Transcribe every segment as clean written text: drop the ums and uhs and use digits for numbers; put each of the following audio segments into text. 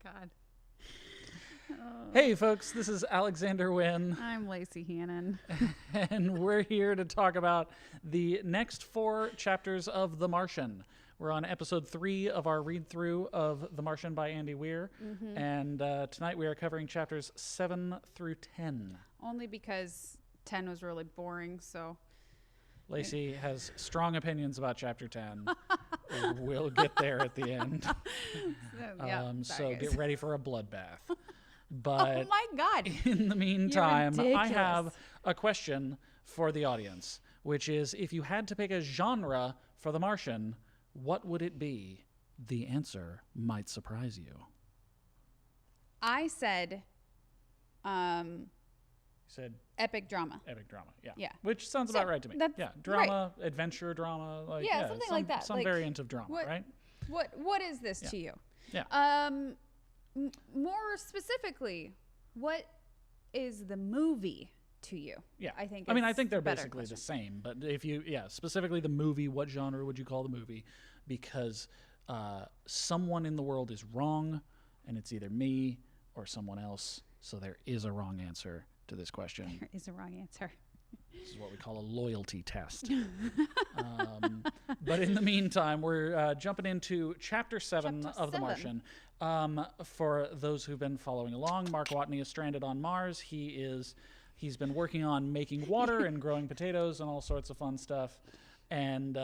God. Hey, folks, this is Alexander Winn. I'm Lacey Hannan. And we're here to talk about the next 4 chapters of The Martian. We're on episode 3 of our read-through of The Martian by Andy Weir. Mm-hmm. And tonight we are covering chapters 7 through 10. Only because 10 was really boring, so... Lacey has strong opinions about chapter 10. We'll get there at the end. So get ready for a bloodbath. But oh my God. In the meantime, I have a question for the audience, which is, if you had to pick a genre for The Martian, what would it be? The answer might surprise you. I said... epic drama. Epic drama, yeah. Yeah. Which sounds about right to me. Yeah, drama, right. Adventure drama. Something like that. Some variant of drama, right? What is this to you? Yeah. More specifically, what is the movie to you? Yeah. I think they're basically the same. But if you, specifically the movie, what genre would you call the movie? Because someone in the world is wrong, and it's either me or someone else. So there is a wrong answer to this question. There is a wrong answer. This is what we call a loyalty test. But in the meantime, we're jumping into chapter 7 of The Martian. For those who've been following along, Mark Watney is stranded on Mars. He's been working on making water and growing potatoes and all sorts of fun stuff. And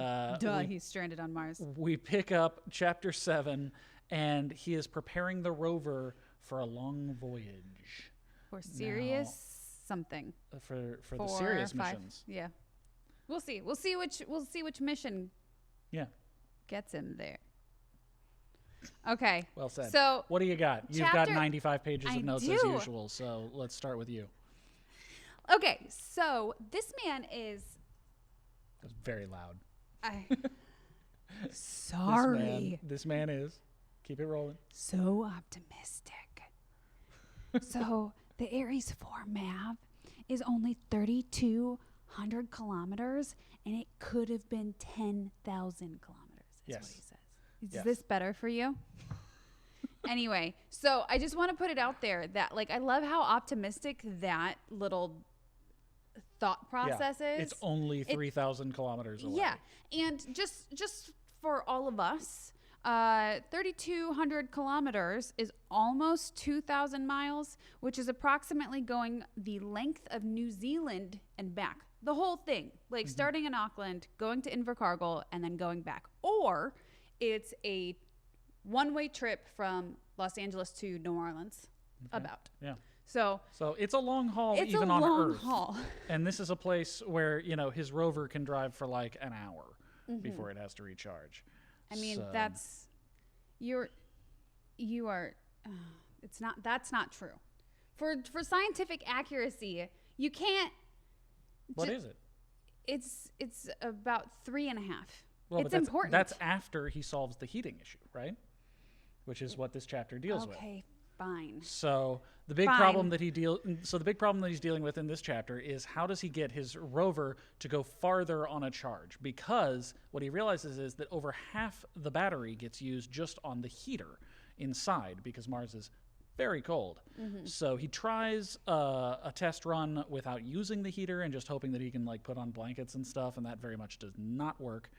he's stranded on Mars. We pick up chapter 7, and he is preparing the rover for a long voyage. For serious something. For the serious missions. Yeah. We'll see which mission gets him there. Okay. Well said. So what do you got? You've got 95 pages of notes as usual, so let's start with you. Okay, so this man is... That's very loud. Sorry. This man is... Keep it rolling. So optimistic. So the Ares 4 map is only 3,200 kilometers, and it could have been 10,000 kilometers. That's what he says. Is this better for you? Anyway, so I just want to put it out there that, I love how optimistic that little thought process is. It's only 3,000 kilometers away. Yeah, and just for all of us, 3,200 kilometers is almost 2,000 miles, which is approximately going the length of New Zealand and back. The whole thing, starting in Auckland, going to Invercargill, and then going back. Or it's a one-way trip from Los Angeles to New Orleans, about. Yeah. So it's a long haul, even on Earth. It's a long haul. And this is a place where, his rover can drive for an hour before it has to recharge. I mean, that's not true. For scientific accuracy, you can't. What is it? It's about 3.5. Well, it's important. That's after he solves the heating issue, right? Which is what this chapter deals with. Okay, fine. So the big problem that he's dealing with in this chapter is, how does he get his rover to go farther on a charge? Because what he realizes is that over half the battery gets used just on the heater inside, because Mars is very cold. Mm-hmm. So he tries a test run without using the heater and just hoping that he can put on blankets and stuff, and that very much does not work.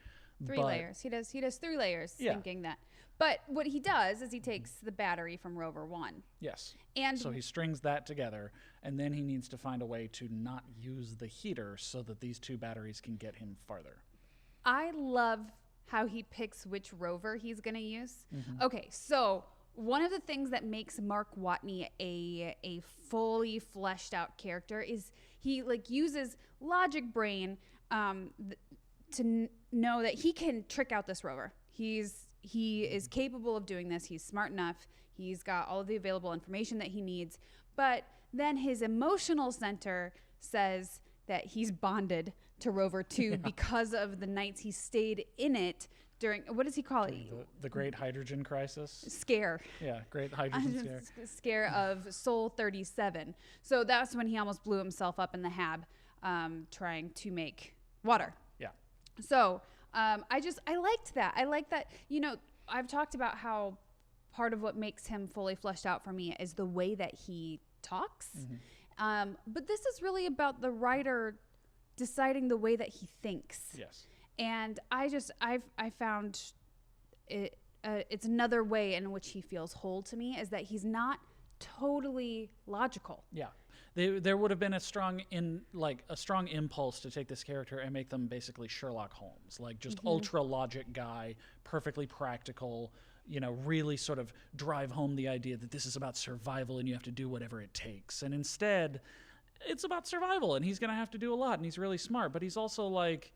3 layers. He does 3 layers, thinking that. But what he does is he takes the battery from rover 1. Yes. And so he strings that together, and then he needs to find a way to not use the heater so that these 2 batteries can get him farther. I love how he picks which rover he's going to use. Mm-hmm. Okay, so one of the things that makes Mark Watney a fully fleshed out character is he uses logic brain to know that he can trick out this rover. He is capable of doing this. He's smart enough. He's got all of the available information that he needs. But then his emotional center says that he's bonded to rover 2 because of the nights he stayed in it during, what does he call it? The Great Hydrogen Crisis. Scare. Yeah, Great Hydrogen Scare. Scare of Sol 37. So that's when he almost blew himself up in the hab trying to make water. Yeah. So I liked that. I like that, I've talked about how part of what makes him fully fleshed out for me is the way that he talks. But this is really about the writer deciding the way that he thinks. Yes. And I found it, it's another way in which he feels whole to me, is that he's not totally logical. Yeah. There would have been a strong impulse to take this character and make them basically Sherlock Holmes, like just ultra logic guy, perfectly practical, really sort of drive home the idea that this is about survival and you have to do whatever it takes. And instead, it's about survival and he's going to have to do a lot and he's really smart, but he's also like,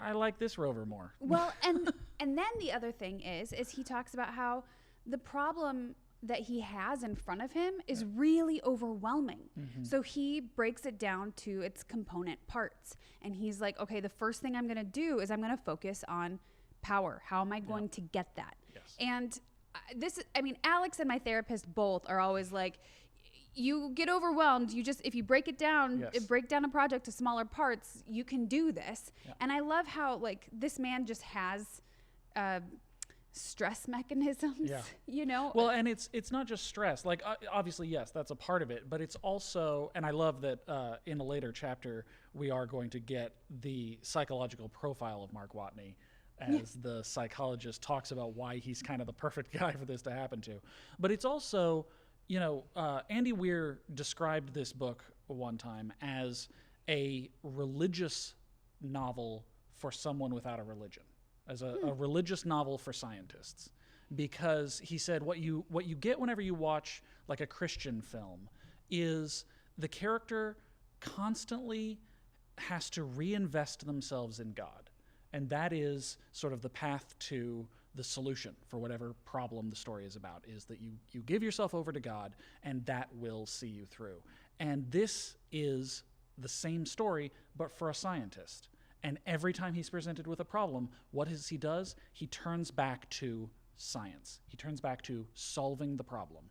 I like this rover more. Well, and then the other thing is he talks about how the problem that he has in front of him is really overwhelming. So he breaks it down to its component parts. And he's like, okay, the first thing I'm going to do is I'm going to focus on power. How am I going to get that? Yes. And Alex and my therapist both are always like, you get overwhelmed. If you break it down, break down a project to smaller parts, you can do this. Yeah. And I love how this man just has stress mechanisms, Well, and it's not just stress. Like, obviously, yes, that's a part of it, but it's also, and I love that in a later chapter, we are going to get the psychological profile of Mark Watney as the psychologist talks about why he's kind of the perfect guy for this to happen to. But it's also, Andy Weir described this book one time as a religious novel for someone without a religion. As a religious novel for scientists, because he said what you get whenever you watch like a Christian film is the character constantly has to reinvest themselves in God, and that is sort of the path to the solution for whatever problem the story is about, is that you give yourself over to God and that will see you through. And this is the same story but for a scientist. And every time he's presented with a problem, what he does? He turns back to science. He turns back to solving the problem.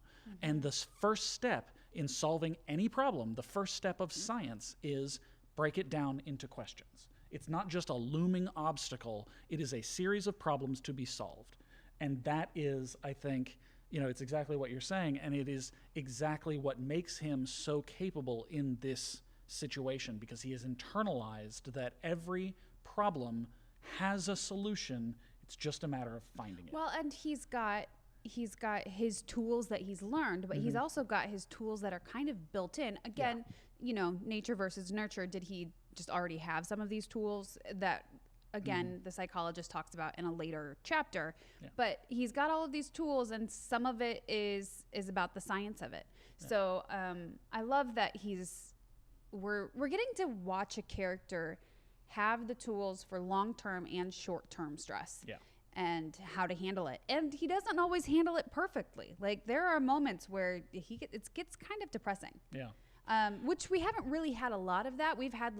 And the first step in solving any problem, the first step of science is break it down into questions. It's not just a looming obstacle. It is a series of problems to be solved. And that is, I think, it's exactly what you're saying. And it is exactly what makes him so capable in this situation, because he has internalized that every problem has a solution. It's just a matter of finding it. Well, and he's got his tools that he's learned, but he's also got his tools that are kind of built in. Again, nature versus nurture. Did he just already have some of these tools that, again, the psychologist talks about in a later chapter? But he's got all of these tools, and some of it is about the science of it. So I love that we're getting to watch a character have the tools for long-term and short-term stress and how to handle it. And he doesn't always handle it perfectly. Like, there are moments where it gets kind of depressing. Which we haven't really had a lot of that. We've had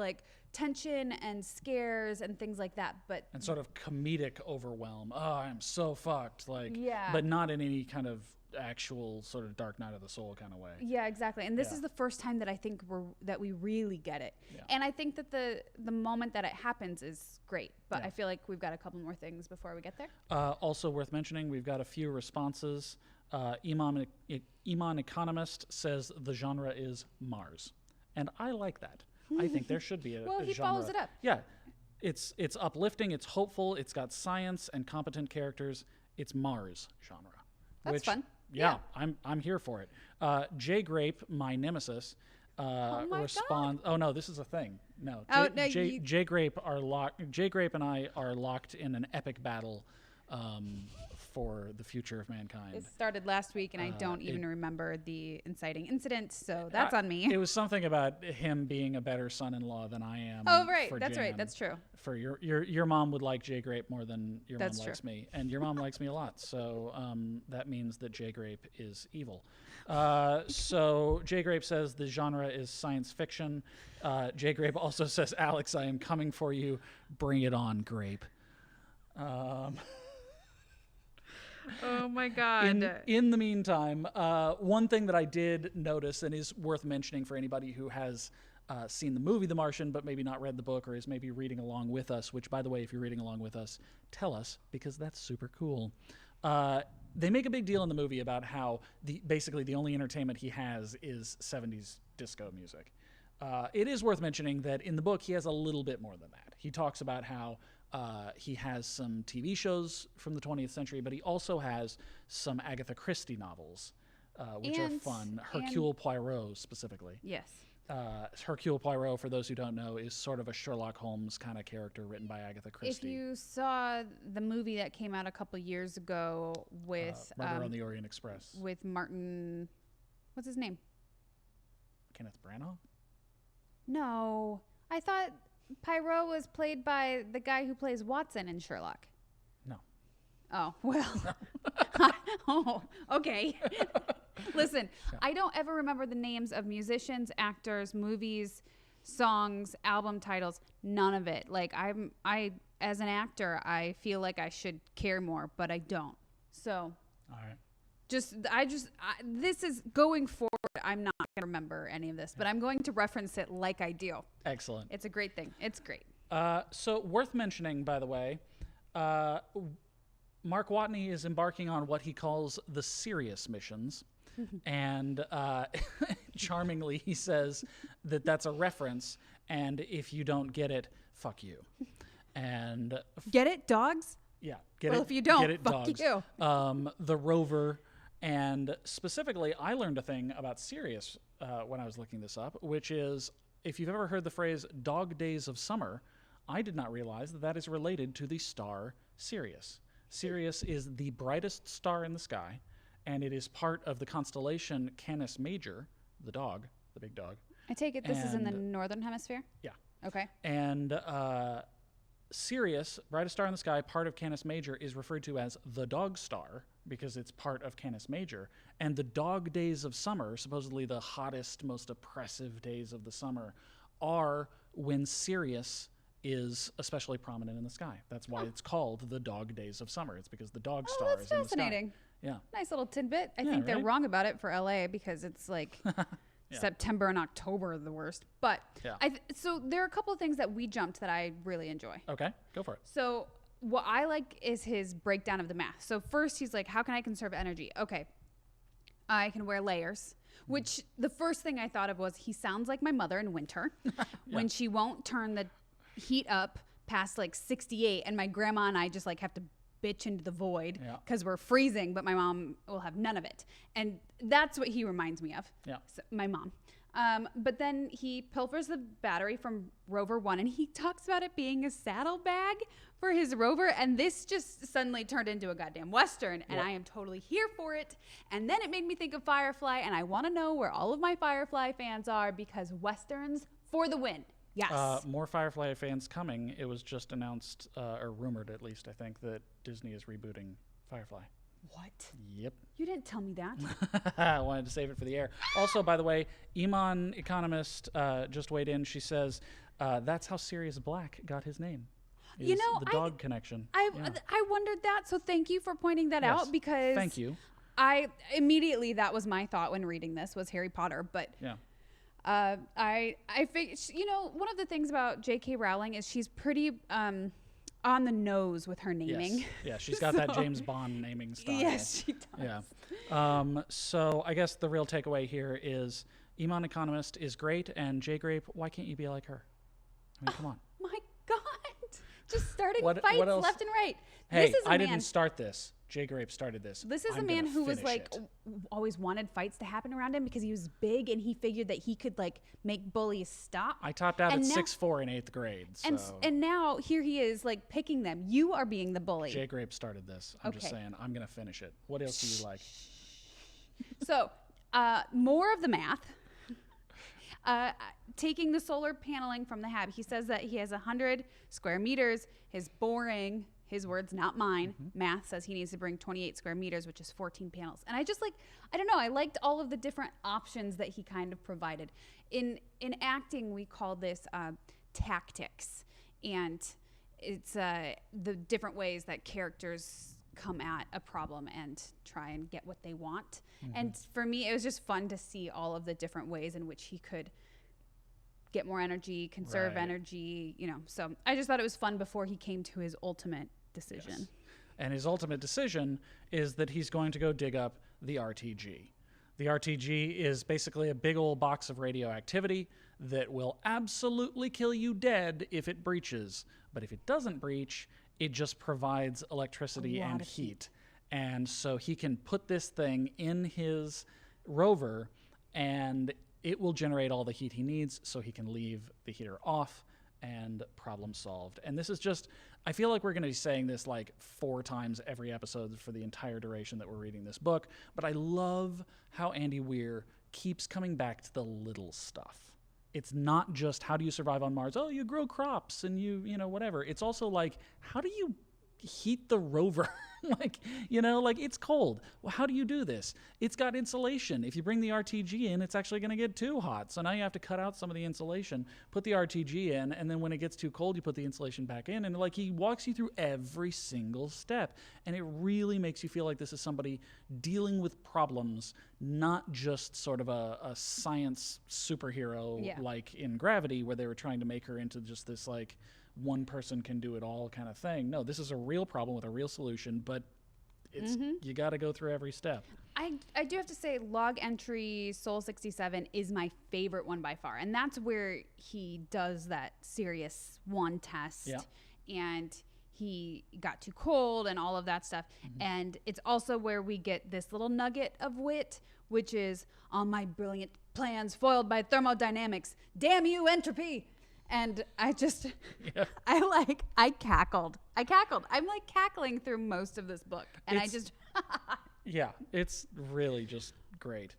tension and scares and things like that, and sort of comedic overwhelm. Oh, I'm so fucked. But not in any kind of actual sort of dark night of the soul kind of way. Yeah, exactly. And this is the first time that I think that we really get it. And I think that the moment that it happens is great, but I feel like we've got a couple more things before we get there. Also worth mentioning, we've got a few responses. Imam Economist says the genre is Mars, and I like that. I think there should be a well, he genre. follows it up. Yeah, it's uplifting, it's hopeful, it's got science and competent characters. It's Mars genre. That's fun. Yeah, I'm here for it. J Grape, my nemesis, responds. Oh no, this is a thing. No, J Grape and I are locked in an epic battle for the future of mankind. It started last week, and I don't even remember the inciting incident, so that's on me. It was something about him being a better son-in-law than I am. Oh, right. That's right. That's true. For your mom would like J Grape more than your mom likes me, and your mom likes me a lot. So that means that J Grape is evil. So J Grape says the genre is science fiction. J Grape also says, Alex, I am coming for you. Bring it on, Grape. Oh my God. In the meantime, one thing that I did notice and is worth mentioning for anybody who has seen the movie The Martian but maybe not read the book or is maybe reading along with us, which, by the way, if you're reading along with us, tell us, because that's super cool. they make a big deal in the movie about how basically the only entertainment he has is 70s disco music. It is worth mentioning that in the book, he has a little bit more than that. He talks about how he has some TV shows from the 20th century, but he also has some Agatha Christie novels, which are fun. Hercule Poirot, specifically. Yes. Hercule Poirot, for those who don't know, is sort of a Sherlock Holmes kind of character written by Agatha Christie. If you saw the movie that came out a couple years ago with Murder on the Orient Express, with Martin, what's his name? Kenneth Branagh? No, I thought Poirot was played by the guy who plays Watson in Sherlock. No. Oh, well. Oh, okay. Listen, I don't ever remember the names of musicians, actors, movies, songs, album titles, none of it. Like I as an actor, I feel like I should care more, but I don't. So, all right. This is going forward. I'm not going to remember any of this, but I'm going to reference it like I do. Excellent. It's a great thing. It's great. So worth mentioning, by the way, Mark Watney is embarking on what he calls the serious missions. And charmingly, he says that that's a reference, and if you don't get it, fuck you. And get it, dogs? Yeah, get it. Well, if you don't, get it, fuck dogs. you. The rover, and specifically, I learned a thing about Sirius when I was looking this up, which is, if you've ever heard the phrase "dog days of summer," I did not realize that that is related to the star Sirius. Sirius is the brightest star in the sky, and it is part of the constellation Canis Major, the dog, the big dog. I take it this is in the northern hemisphere? Yeah. Okay. And Sirius, brightest star in the sky, part of Canis Major, is referred to as the dog star because it's part of Canis Major. And the dog days of summer, supposedly the hottest, most oppressive days of the summer, are when Sirius is especially prominent in the sky. That's why it's called the dog days of summer. It's because the dog star is in the sky. That's fascinating. Yeah. Nice little tidbit. I think they're wrong about it for LA because it's like September and October are the worst. But so there are a couple of things that we jumped that I really enjoy. Okay, go for it. So what I like is his breakdown of the math. So first he's like, how can I conserve energy? Okay, I can wear layers, which the first thing I thought of was he sounds like my mother in winter when she won't turn the heat up past like 68 and my grandma and I just like have to bitch into the void because we're freezing, but my mom will have none of it. And that's what he reminds me of. Yeah. So, my mom. But then he pilfers the battery from Rover 1 and he talks about it being a saddlebag for his rover. And this just suddenly turned into a goddamn Western and I am totally here for it. And then it made me think of Firefly and I want to know where all of my Firefly fans are because Westerns for the win. Yes. More Firefly fans coming. It was just announced, or rumored at least, I think, that Disney is rebooting Firefly. What? Yep. You didn't tell me that. I wanted to save it for the air. Also, by the way, Iman Economist just weighed in. She says, that's how Sirius Black got his name. You know, the dog connection. I wondered that, so thank you for pointing that out because... Thank you. I immediately, that was my thought when reading this, was Harry Potter, but... Yeah. I think, you know, one of the things about J.K. Rowling is she's pretty on the nose with her naming. Yes. Yeah, she's got that James Bond naming style. Yes, she does. Yeah. So I guess the real takeaway here is Iman Economist is great, and J. Grape, why can't you be like her? I mean, come on. My God. Just starting fights left and right. Hey, I didn't start this. Jay Grape started this. This is a man who was like always wanted fights to happen around him because he was big and he figured that he could like make bullies stop. I topped out at 6'4" in 8th grade. So. And now here he is like picking them. You are being the bully. Jay Grape started this. I'm just saying I'm going to finish it. What else do you like? So more of the math. Taking the solar paneling from the hab. He says that he has 100 square meters. His boring... His words, not mine. Math says he needs to bring 28 square meters, which is 14 panels. And I just like, I don't know, I liked all of the different options that he kind of provided. In acting, we call this tactics. And it's the different ways that characters come at a problem and try and get what they want. And for me, it was just fun to see all of the different ways in which he could get more energy, conserve energy, you know. So I just thought it was fun before he came to his ultimate decision. And his ultimate decision is that he's going to go dig up the RTG. The RTG is basically a big old box of radioactivity that will absolutely kill you dead if it breaches. But if it doesn't breach, it just provides electricity and heat. And so he can put this thing in his rover and it will generate all the heat he needs so he can leave the heater off and problem solved. And this is just, I feel like we're going to be saying this like 4 times every episode for the entire duration that we're reading this book. But I love how Andy Weir keeps coming back to the little stuff. It's not just how do you survive on Mars? Oh, you grow crops and you know, whatever. It's also like, how do you heat the rover? Like, you know, like it's cold. Well, how do you do this? It's got insulation. If you bring the RTG in, it's actually going to get too hot. So now you have to cut out some of the insulation, put the RTG in, and then when it gets too cold, you put the insulation back in. And like he walks you through every single step. And it really makes you feel like this is somebody dealing with problems, not just sort of a science superhero like in Gravity, where they were trying to make her into just this like one person can do it all kind of thing. No, this is a real problem with a real solution, but it's you got to go through every step. I do have to say log entry Soul 67 is my favorite one by far. And that's where he does that Sirius 1 test and he got too cold and all of that stuff. And it's also where we get this little nugget of wit, which is all my brilliant plans foiled by thermodynamics. Damn you, entropy. And I just, I cackled. I'm like cackling through most of this book. And yeah, it's really just great.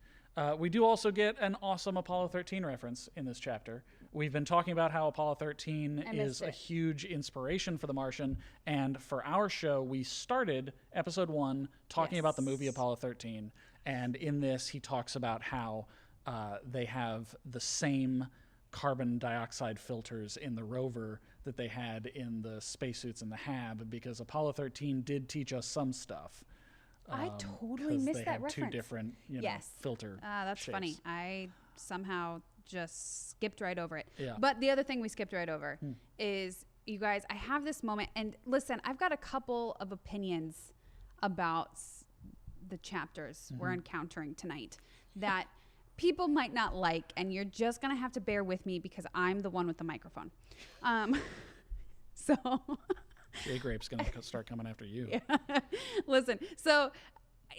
We do also get an awesome Apollo 13 reference in this chapter. We've been talking about how Apollo 13 is a huge inspiration for The Martian. And for our show, we started episode 1 talking about the movie Apollo 13. And in this, he talks about how they have the same carbon dioxide filters in the rover that they had in the spacesuits in the HAB, because Apollo 13 did teach us some stuff. I totally missed that reference. 2 different filter that's shapes. Funny. I somehow just skipped right over it. Yeah. But the other thing we skipped right over is, you guys, I have this moment, and listen, I've got a couple of opinions about the chapters we're encountering tonight that people might not like, and you're just going to have to bear with me because I'm the one with the microphone. So Jay Grape's going to start coming after you. Yeah. Listen, so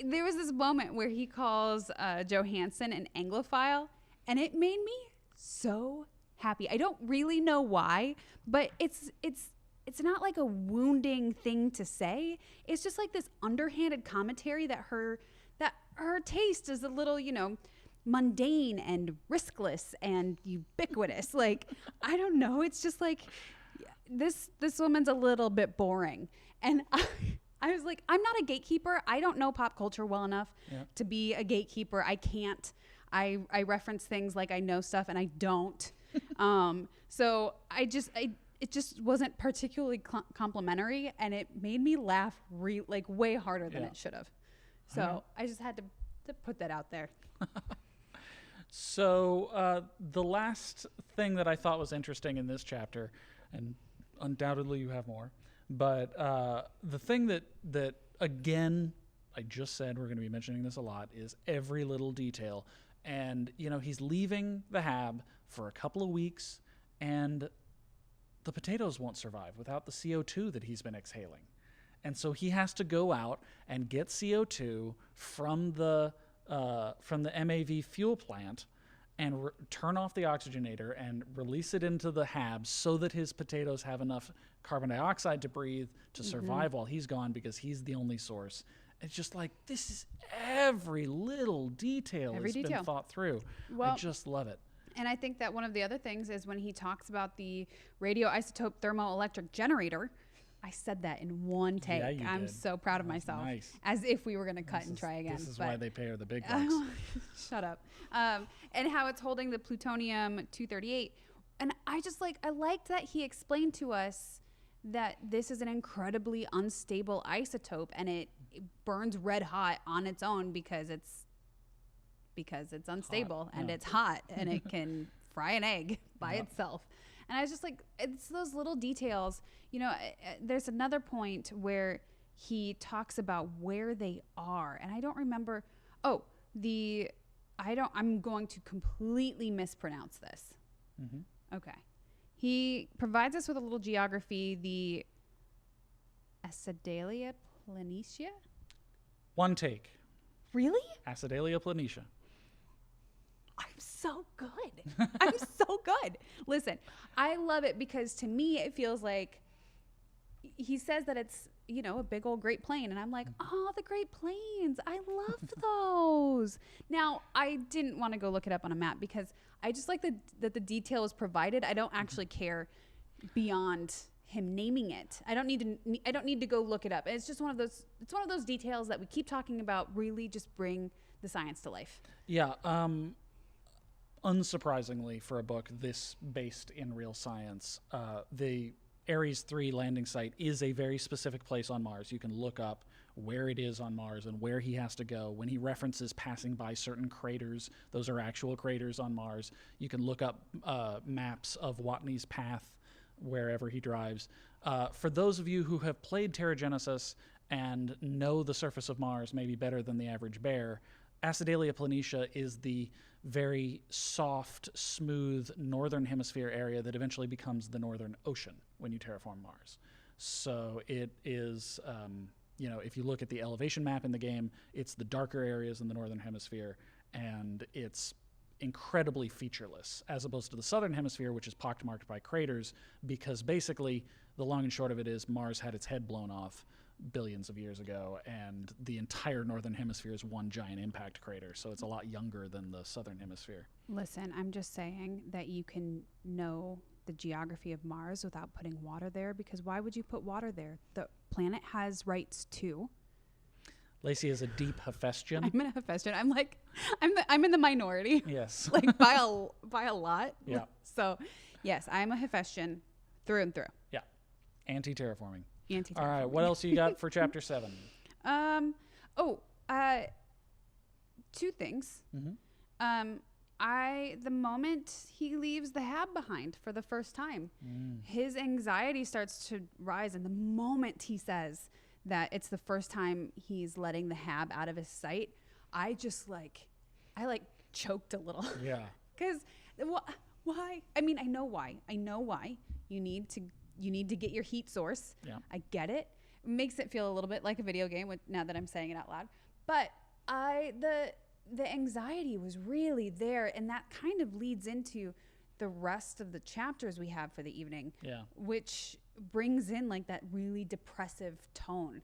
there was this moment where he calls Johansson an Anglophile, and it made me so happy. I don't really know why, but it's not like a wounding thing to say. It's just like this underhanded commentary that her taste is a little, you know, mundane and riskless and ubiquitous. Like, I don't know. It's just like this woman's a little bit boring. And I was like, I'm not a gatekeeper. I don't know pop culture well enough to be a gatekeeper. I can't. I reference things like I know stuff and I don't. So it just wasn't particularly complimentary, and it made me laugh way harder than it should have. So I just had to put that out there. So the last thing that I thought was interesting in this chapter, and undoubtedly you have more, but the thing that again, I just said we're going to be mentioning this a lot, is every little detail. And, you know, he's leaving the HAB for a couple of weeks, and the potatoes won't survive without the CO2 that he's been exhaling. And so he has to go out and get CO2 from the MAV fuel plant and turn off the oxygenator and release it into the HAB so that his potatoes have enough carbon dioxide to breathe to survive while he's gone, because he's the only source. It's just like, this is every little detail been thought through. Well, I just love it. And I think that one of the other things is when he talks about the radioisotope thermoelectric generator. I said that in one take. Yeah, I'm so proud of myself. Nice. As if we were going to cut and try again. This is why they pay her the big bucks. Shut up. And how it's holding the plutonium-238. And I liked that he explained to us that this is an incredibly unstable isotope, and it burns red hot on its own because it's unstable and it's hot and it can fry an egg by itself. And I was just like, it's those little details. You know, there's another point where he talks about where they are. And I don't remember. Oh, I'm going to completely mispronounce this. Mm-hmm. Okay. He provides us with a little geography, the 𝕊𝕙𝕬𝕤𝕤𝕤. One take. Really? 𝕊𝕙𝕬𝕤𝕤𝕤. I'm so good. I'm so good. Listen, I love it because to me it feels like he says that it's, a big old Great Plain. And I'm like, oh, the Great Plains. I love those. Now, I didn't want to go look it up on a map because I just like that the detail is provided. I don't actually care beyond him naming it. I don't need to go look it up. It's just one of those details that we keep talking about really just bring the science to life. Yeah. Unsurprisingly for a book this based in real science, the Ares 3 landing site is a very specific place on Mars. You can look up where it is on Mars and where he has to go. When he references passing by certain craters, those are actual craters on Mars. You can look up maps of Watney's path wherever he drives. For those of you who have played Terra Genesis and know the surface of Mars maybe better than the average bear, 𝕊𝕙𝕬𝕤𝕤𝕤 is the very soft, smooth northern hemisphere area that eventually becomes the northern ocean when you terraform Mars. So it is, if you look at the elevation map in the game, it's the darker areas in the northern hemisphere, and it's incredibly featureless, as opposed to the southern hemisphere, which is pockmarked by craters, because basically the long and short of it is Mars had its head blown off billions of years ago, and the entire northern hemisphere is one giant impact crater, so it's a lot younger than the southern hemisphere. Listen, I'm just saying that you can know the geography of Mars without putting water there, because why would you put water there? The planet has rights too. Lacey is a deep Hephaestion. I'm a Hephaestion. I'm in the minority. Yes. Like by a lot. Yeah. So yes, I'm a Hephaestion through and through. Yeah. Anti-terraforming. Anti-terraforming. All right. What else you got for chapter 7? Two things. Mm-hmm. The moment he leaves the hab behind for the first time, his anxiety starts to rise. And the moment he says that it's the first time he's letting the hab out of his sight, I choked a little. Yeah. Because why? I mean, I know why. You need to get your heat source. Yeah. I get it. It makes it feel a little bit like a video game now that I'm saying it out loud. But the anxiety was really there, and that kind of leads into the rest of the chapters we have for the evening. Yeah. Which brings in like that really depressive tone.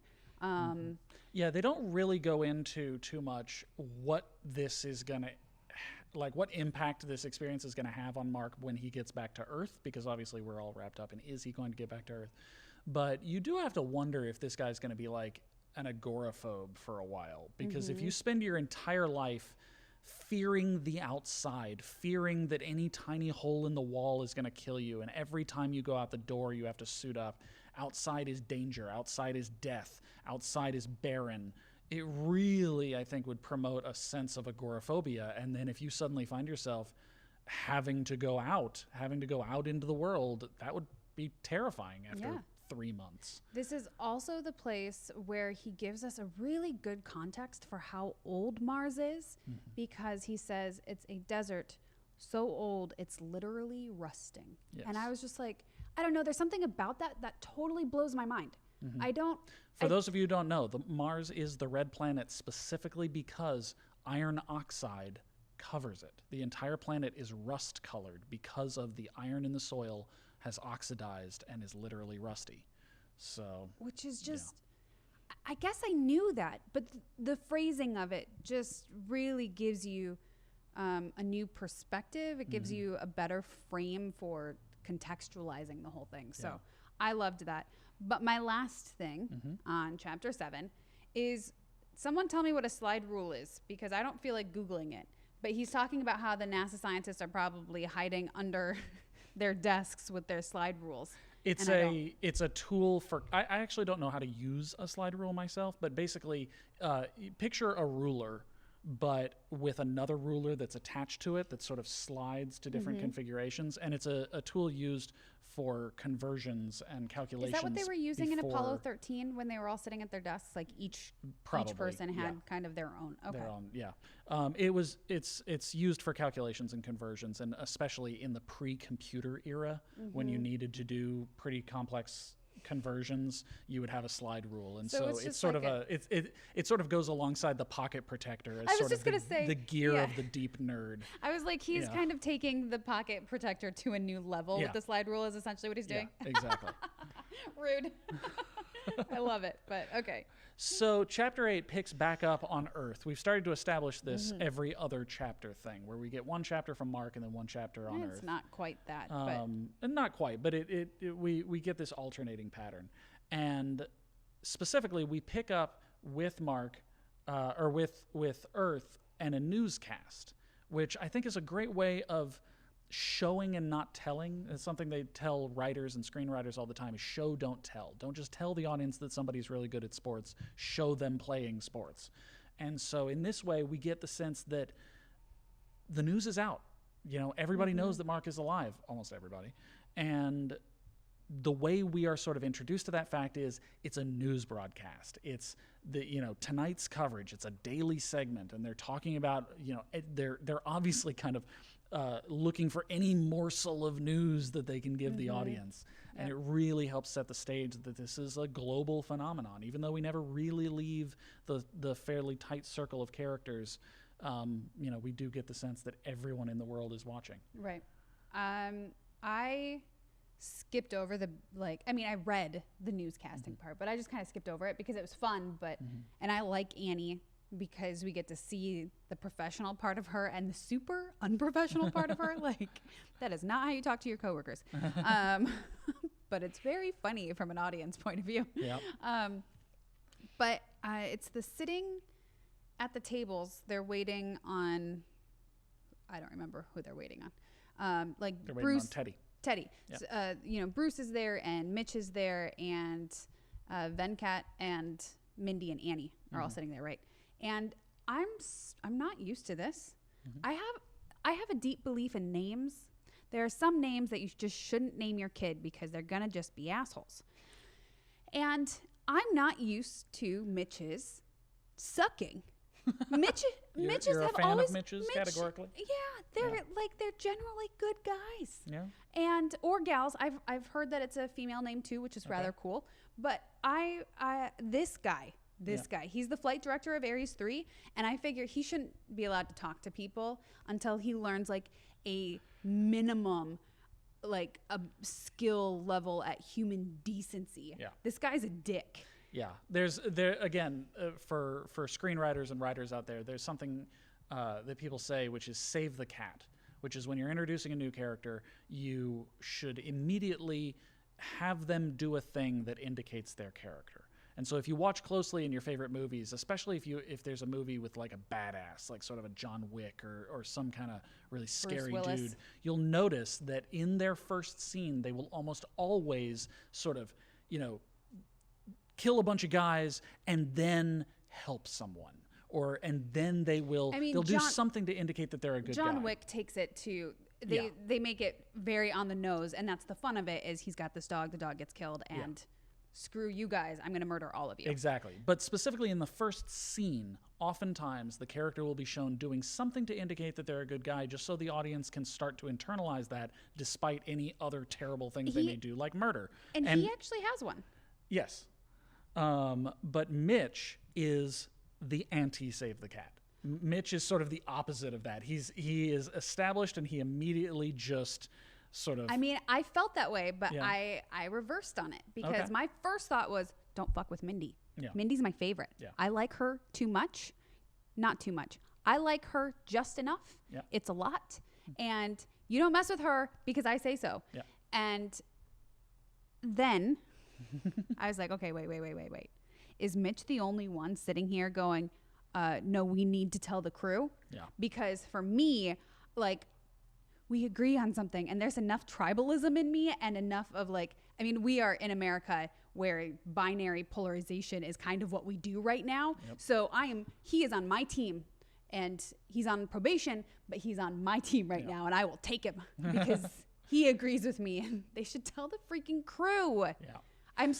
Yeah, they don't really go into too much what this is gonna, like what impact this experience is gonna have on Mark when he gets back to Earth, because obviously we're all wrapped up in, is he going to get back to Earth? But you do have to wonder if this guy's gonna be like an agoraphobe for a while, because if you spend your entire life fearing the outside, fearing that any tiny hole in the wall is going to kill you, and every time you go out the door you have to suit up, outside is danger, outside is death, outside is barren, it really, I think, would promote a sense of agoraphobia. And then if you suddenly find yourself having to go out into the world, that would be terrifying after 3 months. This is also the place where he gives us a really good context for how old Mars is, because he says it's a desert so old it's literally rusting. Yes. And I was just like, I don't know, there's something about that totally blows my mind. For those of you who don't know, Mars is the red planet specifically because iron oxide covers it. The entire planet is rust colored because of the iron in the soil has oxidized and is literally rusty. So, which is just, I guess I knew that, but the phrasing of it just really gives you a new perspective. It gives you a better frame for contextualizing the whole thing. So I loved that. But my last thing on chapter 7 is, someone tell me what a slide rule is, because I don't feel like Googling it. But he's talking about how the NASA scientists are probably hiding under their desks with their slide rules. It's a tool for, I actually don't know how to use a slide rule myself, but basically picture a ruler but with another ruler that's attached to it that sort of slides to different configurations. And it's a tool used for conversions and calculations. Is that what they were using in Apollo 13 when they were all sitting at their desks? Like each person had kind of their own. Okay. Their own, yeah. It's used for calculations and conversions, and especially in the pre-computer era when you needed to do pretty complex conversions, you would have a slide rule, and so it's sort like of it sort of goes alongside the pocket protector as sort of the gear of the deep nerd. I was like, he's kind of taking the pocket protector to a new level with the slide rule is essentially what he's doing. Yeah, exactly. Rude. I love it, but okay. So chapter 8 picks back up on Earth. We've started to establish this every other chapter thing, where we get one chapter from Mark and then one chapter on Earth. It's not quite that, but not quite, but we get this alternating pattern, and specifically we pick up with Mark or with Earth and a newscast, which I think is a great way of showing and not telling. It's something they tell writers and screenwriters all the time, is show, don't tell. Don't just tell the audience that somebody's really good at sports, show them playing sports. And so in this way, we get the sense that the news is out. Everybody knows that Mark is alive, almost everybody. And the way we are sort of introduced to that fact is it's a news broadcast. It's tonight's coverage. It's a daily segment, and they're talking about, they're obviously kind of looking for any morsel of news that they can give the audience. And it really helps set the stage that this is a global phenomenon, even though we never really leave the fairly tight circle of characters. We do get the sense that everyone in the world is watching. Right. I skipped over I read the newscasting part, but I just kind of skipped over it because it was fun, and I like Annie because we get to see the professional part of her and the super unprofessional part of her. Like, that is not how you talk to your coworkers. But it's very funny from an audience point of view. Yep. But it's the sitting at the tables. They're waiting on, I don't remember who they're waiting on. They're Bruce, waiting on Teddy. Yep. So, Bruce is there and Mitch is there and Venkat and Mindy and Annie are all sitting there, right? And I'm not used to this. I have a deep belief in names. There are some names that you just shouldn't name your kid because they're gonna just be assholes. And I'm not used to Mitch's sucking. Mitch's you're have a fan always of Mitch's categorically? Yeah, they're generally good guys. Yeah. Or gals. I've heard that it's a female name too, which is rather cool. But this guy, he's the flight director of Ares 3, and I figure he shouldn't be allowed to talk to people until he learns like a minimum, like a skill level at human decency. Yeah. This guy's a dick. Yeah, again, for screenwriters and writers out there, there's something that people say, which is save the cat, which is when you're introducing a new character, you should immediately have them do a thing that indicates their character. And so if you watch closely in your favorite movies, especially if there's a movie with like a badass, like sort of a John Wick or some kind of really scary dude, you'll notice that in their first scene, they will almost always sort of, kill a bunch of guys and then help someone. And then they'll do something to indicate that they're a good guy. John Wick takes it to, they make it very on the nose, and that's the fun of it, is he's got this dog, the dog gets killed, and screw you guys, I'm going to murder all of you. Exactly. But specifically in the first scene, oftentimes the character will be shown doing something to indicate that they're a good guy, just so the audience can start to internalize that despite any other terrible things they may do, like murder. And he actually has one. Yes. But Mitch is the anti-save the cat. Mitch is sort of the opposite of that. He is established, and he immediately just sort of... I felt that way, but I reversed on it because my first thought was, don't fuck with Mindy. Yeah. Mindy's my favorite. Yeah. I like her too much. Not too much. I like her just enough. Yeah. It's a lot. And you don't mess with her because I say so. Yeah. And then I was like, okay, wait. Is Mitch the only one sitting here going, no, we need to tell the crew? Yeah. Because for me, like, we agree on something, and there's enough tribalism in me and enough of we are in America where binary polarization is kind of what we do right now. Yep. So he is on my team, and he's on probation, but he's on my team right now, and I will take him because he agrees with me, and they should tell the freaking crew. Yeah. I'm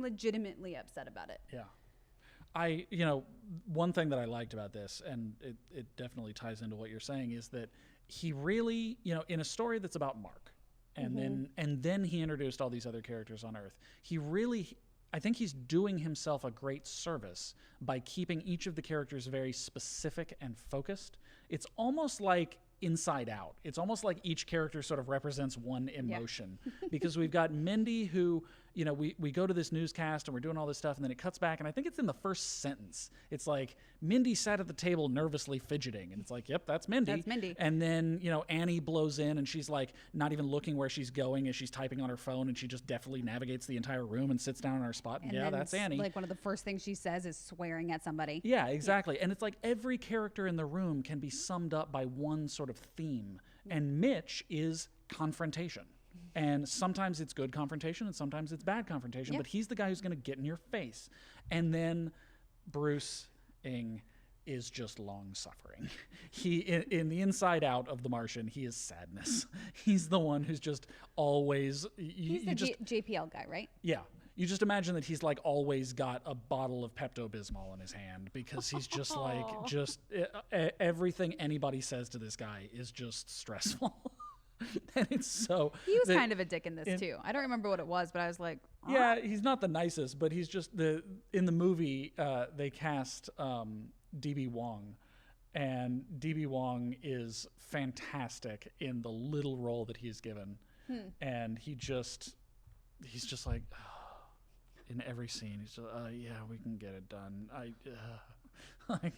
legitimately upset about it. Yeah. One thing that I liked about this, and it definitely ties into what you're saying, is that he really, in a story that's about Mark, and then he introduced all these other characters on Earth. I think he's doing himself a great service by keeping each of the characters very specific and focused. It's almost like Inside Out. It's almost like each character sort of represents one emotion. Because we've got Mindy who, we go to this newscast and we're doing all this stuff, and then it cuts back, and I think it's in the first sentence. It's like, Mindy sat at the table nervously fidgeting, and it's like, yep, that's Mindy. That's Mindy. And then, Annie blows in, and she's like not even looking where she's going as she's typing on her phone, and she just deftly navigates the entire room and sits down in her spot, and that's Annie. Like, one of the first things she says is swearing at somebody. Yeah, exactly. And it's like every character in the room can be summed up by one sort of theme, and Mitch is confrontation. And sometimes it's good confrontation and sometimes it's bad confrontation, but he's the guy who's going to get in your face. And then Bruce Ng is just long suffering. He in the Inside Out of The Martian, he is sadness. He's the one who's just always he's the JPL guy, right? Yeah. You just imagine that he's like always got a bottle of Pepto-Bismol in his hand, because he's just like everything anybody says to this guy is just stressful. And it's so... He was kind of a dick in this, too. I don't remember what it was, but I was like... Aw. Yeah, he's not the nicest, but he's just... In the movie, they cast D.B. Wong, and D.B. Wong is fantastic in the little role that he's given. And he's just like... in every scene, he's just, yeah, we can get it done. Like,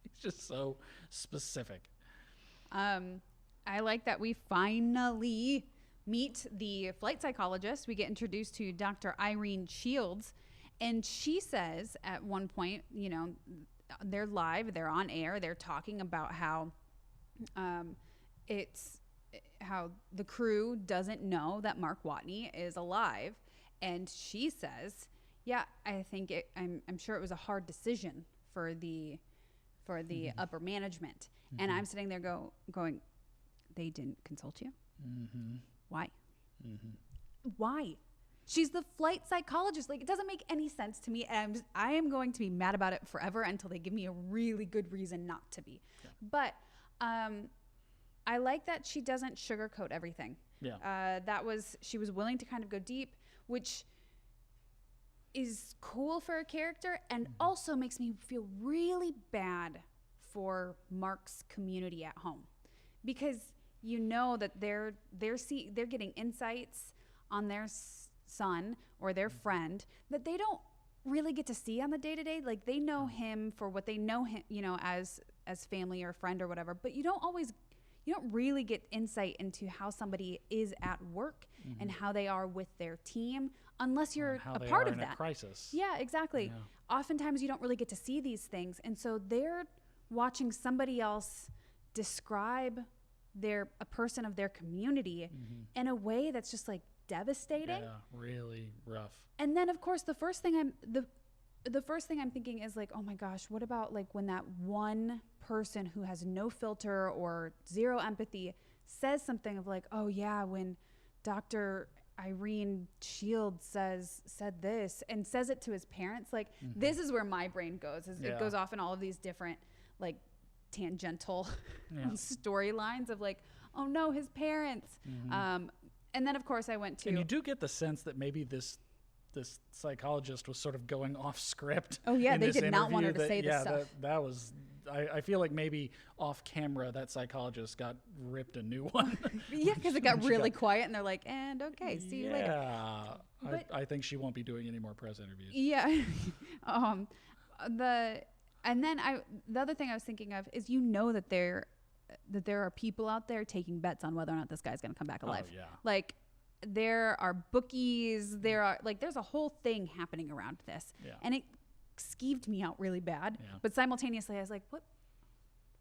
he's just so specific. I like that we finally meet the flight psychologist. We get introduced to Dr. Irene Shields, and she says at one point, they're live, they're on air, they're talking about how how the crew doesn't know that Mark Watney is alive, and she says, "Yeah, I think I'm sure it was a hard decision for the upper management." And I'm sitting there going. They didn't consult you? Why? Why? She's the flight psychologist. Like, it doesn't make any sense to me. And I am going to be mad about it forever until they give me a really good reason not to be. Yeah. But I like that she doesn't sugarcoat everything. Yeah. She was willing to kind of go deep, which is cool for a character and also makes me feel really bad for Mark's community at home, because that they're getting insights on their son or their friend that they don't really get to see on the day-to-day. Like, they know him for what they know him, as family or friend or whatever, but you don't really get insight into how somebody is at work and how they are with their team unless you're a part of that. A crisis. Yeah, exactly. Yeah. Oftentimes you don't really get to see these things, and so they're watching somebody else describe a person of their community in a way that's just like devastating. Yeah, really rough. And then of course the first thing I'm thinking is like, oh my gosh, what about like when that one person who has no filter or zero empathy says something of like, oh yeah, when Dr. Irene Shields said this and says it to his parents, like this is where my brain goes. It goes off in all of these different like tangential storylines of like, oh no, his parents. And then of course I went to, and you do get the sense that maybe this psychologist was sort of going off script. Oh yeah, they did not want her to say this stuff. That was, I feel like maybe off camera that psychologist got ripped a new one. Yeah, because it got really quiet and they're like, and okay, see you later. Yeah, I think she won't be doing any more press interviews. Yeah. The other thing I was thinking of is, that there are people out there taking bets on whether or not this guy's going to come back alive. Oh, yeah. Like, there are bookies, there's a whole thing happening around this. Yeah. And it skeeved me out really bad. Yeah. But simultaneously I was like, what?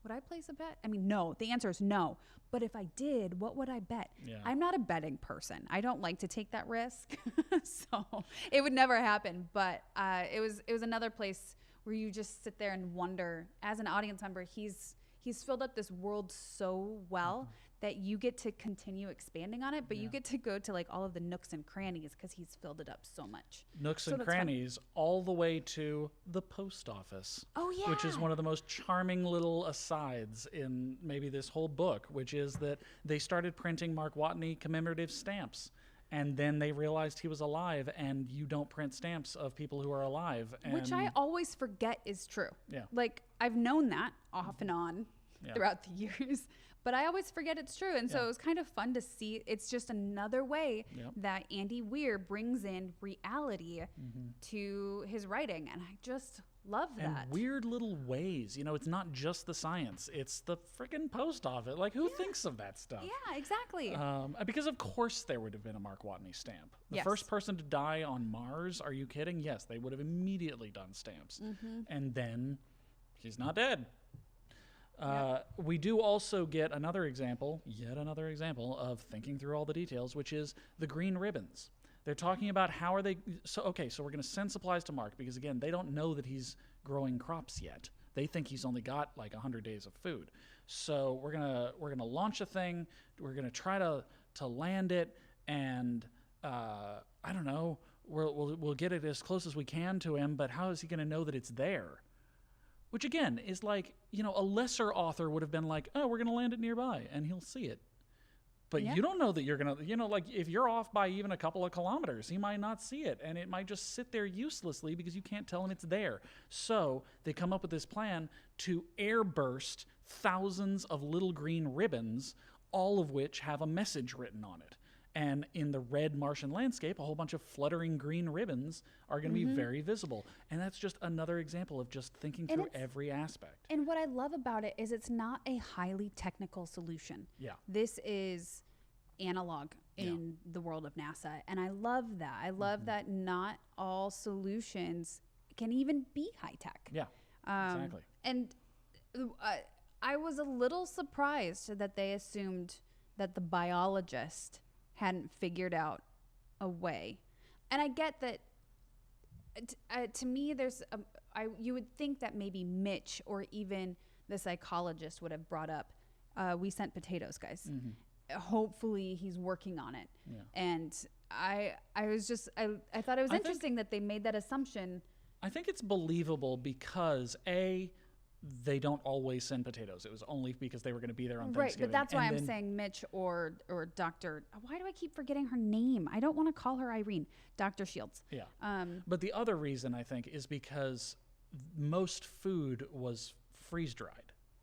Would I place a bet? I mean, no. The answer is no. But if I did, what would I bet? Yeah. I'm not a betting person. I don't like to take that risk. So it would never happen. But it was another place where you just sit there and wonder, as an audience member, he's filled up this world so well that you get to continue expanding on it, but you get to go to like all of the nooks and crannies because he's filled it up so much. Nooks and crannies, all the way to the post office. Oh, yeah. Which is one of the most charming little asides in maybe this whole book, which is that they started printing Mark Watney commemorative stamps. And then they realized he was alive, and you don't print stamps of people who are alive. Which I always forget is true. Yeah. Like, I've known that off and on throughout the years, but I always forget it's true. And so it was kind of fun to see. It's just another way that Andy Weir brings in reality to his writing. And I just love that. And weird little ways. You know, it's not just the science. It's the freaking post office. Like, who thinks of that stuff? Yeah, exactly. Because, of course, there would have been a Mark Watney stamp. The first person to die on Mars, are you kidding? Yes, they would have immediately done stamps. And then he's not dead. We do also get yet another example of thinking through all the details, which is the green ribbons. They're talking about how are they, so we're going to send supplies to Mark because, again, they don't know that he's growing crops yet. They think he's only got like 100 days of food. So we're gonna launch a thing. We're gonna try to land it, and I don't know. We'll get it as close as we can to him, but how is he gonna know that it's there? Which again is like, you know, a lesser author would have been like, oh, we're gonna land it nearby, and he'll see it. But you don't know that you're going to, you know, like if you're off by even a couple of kilometers, he might not see it. And it might just sit there uselessly because you can't tell him it's there. So they come up with this plan to airburst thousands of little green ribbons, all of which have a message written on it. And in the red Martian landscape, a whole bunch of fluttering green ribbons are going to be very visible. And that's just another example of just thinking through every aspect. And what I love about it is it's not a highly technical solution. Yeah. This is analog in the world of NASA. And I love that. I love that not all solutions can even be high tech. Yeah, exactly. And I was a little surprised that they assumed that the biologist hadn't figured out a way. And I get that to me, you would think that maybe Mitch or even the psychologist would have brought up, we sent potatoes, guys. Hopefully he's working on it. Yeah. And I thought it was interesting that they made that assumption. I think it's believable because they don't always send potatoes. It was only because they were going to be there on Thanksgiving. Right, but that's why I'm saying Mitch or Dr. Why do I keep forgetting her name? I don't want to call her Irene. Dr. Shields. Yeah. But the other reason, I think, is because most food was freeze-dried.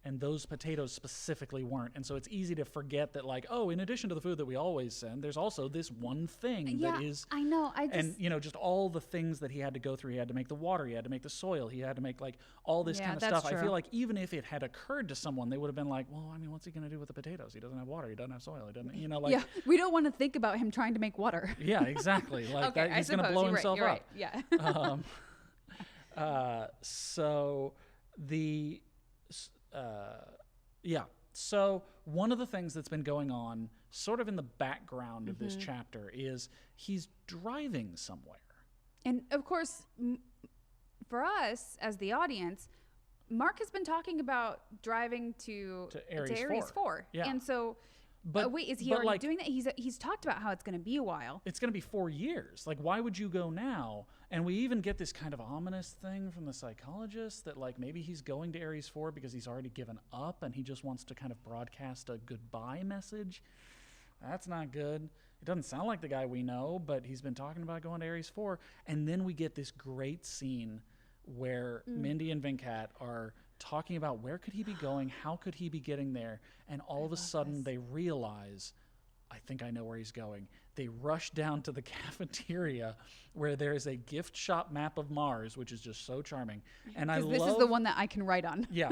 And those potatoes specifically weren't. And so it's easy to forget that, like, oh, in addition to the food that we always send, there's also this one thing that is... I know. And, you know, just all the things that he had to go through. He had to make the water. He had to make the soil. He had to make, like, all this kind of stuff. True. I feel like even if it had occurred to someone, they would have been like, well, I mean, what's he going to do with the potatoes? He doesn't have water. He doesn't have soil. He doesn't, you know, like... Yeah, we don't want to think about him trying to make water. Yeah, exactly. Like, okay, he's going to blow himself up. Right. Yeah. So the... yeah. So one of the things that's been going on sort of in the background of this chapter is he's driving somewhere. And of course, for us as the audience, Mark has been talking about driving to Ares 4. Yeah. And so, wait, is he already doing that? He's talked about how it's going to be a while. It's going to be 4 years. Like, why would you go now? And we even get this kind of ominous thing from the psychologist that, like, maybe he's going to Ares 4 because he's already given up and he just wants to kind of broadcast a goodbye message. That's not good. It doesn't sound like the guy we know, but he's been talking about going to Ares 4. And then we get this great scene where Mindy and Venkat are talking about where could he be going, how could he be getting there, and all of a sudden they realize, I think I know where he's going. They rush down to the cafeteria where there is a gift shop map of Mars, which is just so charming. And this is the one that I can write on. Yeah.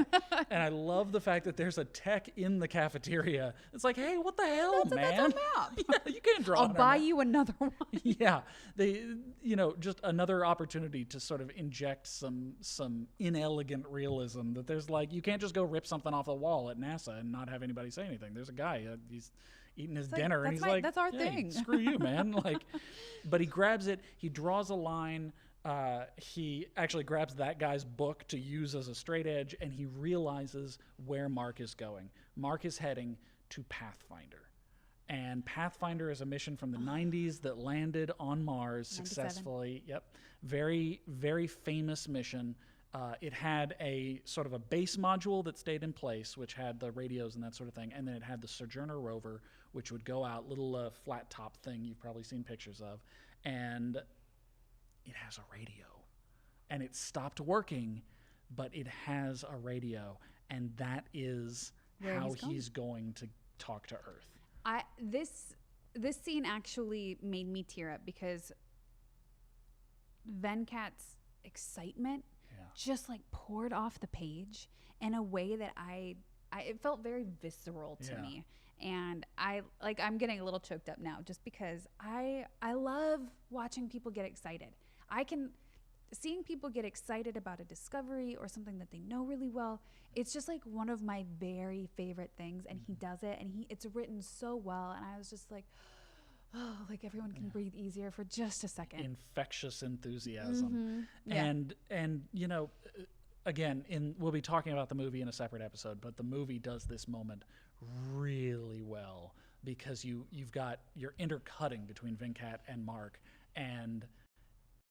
And I love the fact that there's a tech in the cafeteria. It's like, hey, what the hell, man? That's a map. Yeah, you can't draw I'll buy you another one. Yeah. They, you know, just another opportunity to sort of inject some inelegant realism that there's like, you can't just go rip something off the wall at NASA and not have anybody say anything. There's a guy, he's eating his dinner, and he's like, that's our hey, thing. Screw you, man. Like, but he grabs it, he draws a line he actually grabs that guy's book to use as a straight edge, and he realizes where Mark is going. Mark is heading to Pathfinder. And Pathfinder is a mission from the 90s that landed on Mars successfully. 97. Yep. Very, very famous mission. It had a sort of a base module that stayed in place, which had the radios and that sort of thing. And then it had the Sojourner rover, which would go out, little flat top thing you've probably seen pictures of. And it has a radio. And it stopped working, but it has a radio. And that is how he's going to talk to Earth. This scene actually made me tear up because Venkat's excitement just like poured off the page in a way that it felt very visceral to me. And I'm getting a little choked up now just because I love watching people get excited. Seeing people get excited about a discovery or something that they know really well, it's just like one of my very favorite things, and he does it, and it's written so well, and I was just like, oh, like everyone can breathe easier for just a second. Infectious enthusiasm. And you know, again, we'll be talking about the movie in a separate episode, but the movie does this moment really well because you're intercutting between Venkat and Mark, and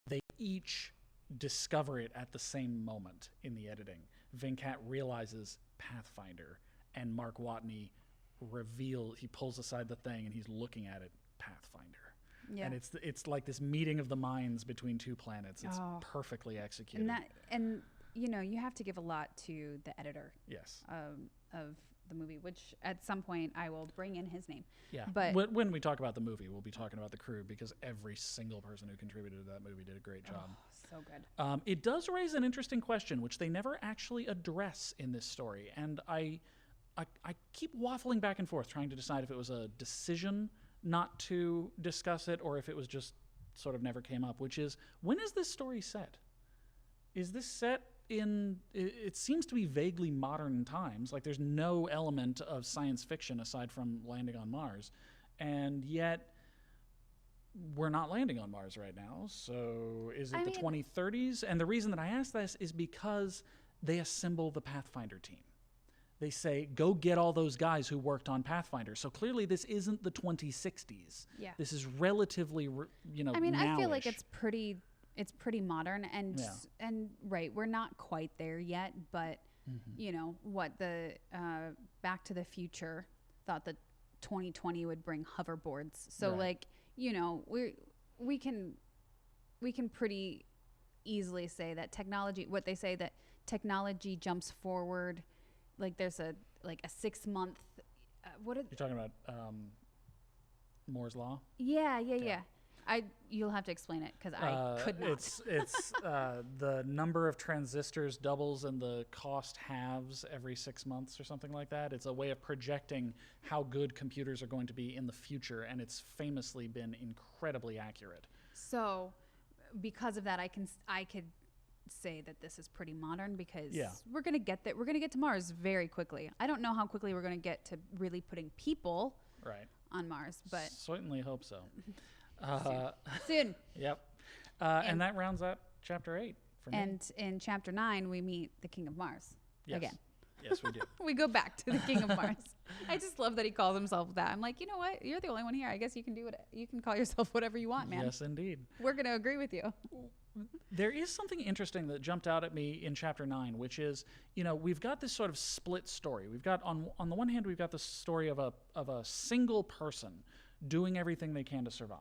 they each discover it at the same moment in the editing. Venkat realizes Pathfinder, and Mark Watney he pulls aside the thing and he's looking at it, Pathfinder. Yeah. And it's like this meeting of the minds between two planets. It's perfectly executed. And you know, you have to give a lot to the editor. Yes. Of the movie, which at some point I will bring in his name. Yeah. But when we talk about the movie, we'll be talking about the crew because every single person who contributed to that movie did a great job. So good. It does raise an interesting question, which they never actually address in this story. And I keep waffling back and forth trying to decide if it was a decision not to discuss it or if it was just sort of never came up, which is, when is this story set? Is this set in, it seems to be vaguely modern times, like there's no element of science fiction aside from landing on Mars, and yet we're not landing on Mars right now, so is it the 2030s? And the reason that I ask this is because they assemble the Pathfinder team. They say, go get all those guys who worked on Pathfinder. So clearly this isn't the 2060s. Yeah. This is relatively, now-ish. I feel like it's pretty modern, and right, we're not quite there yet, but you know what, the Back to the Future thought that 2020 would bring hoverboards. So like, you know, we can pretty easily say that technology jumps forward. Like there's a 6 month you're talking about Moore's law? Yeah. You'll have to explain it because I could not. It's the number of transistors doubles and the cost halves every 6 months or something like that. It's a way of projecting how good computers are going to be in the future, and it's famously been incredibly accurate. So, because of that, I could say that this is pretty modern because we're gonna get that. We're gonna get to Mars very quickly. I don't know how quickly we're gonna get to really putting people on Mars, but certainly hope so. Soon. Yep. And that rounds out chapter 8 for me. And in chapter 9, we meet the King of Mars again. Yes, we do. We go back to the King of Mars. I just love that he calls himself that. I'm like, you know what? You're the only one here. I guess you can do it. You can call yourself whatever you want, man. Yes, indeed. We're going to agree with you. There is something interesting that jumped out at me in chapter 9, which is, we've got this sort of split story. We've got on the one hand, we've got the story of a single person doing everything they can to survive.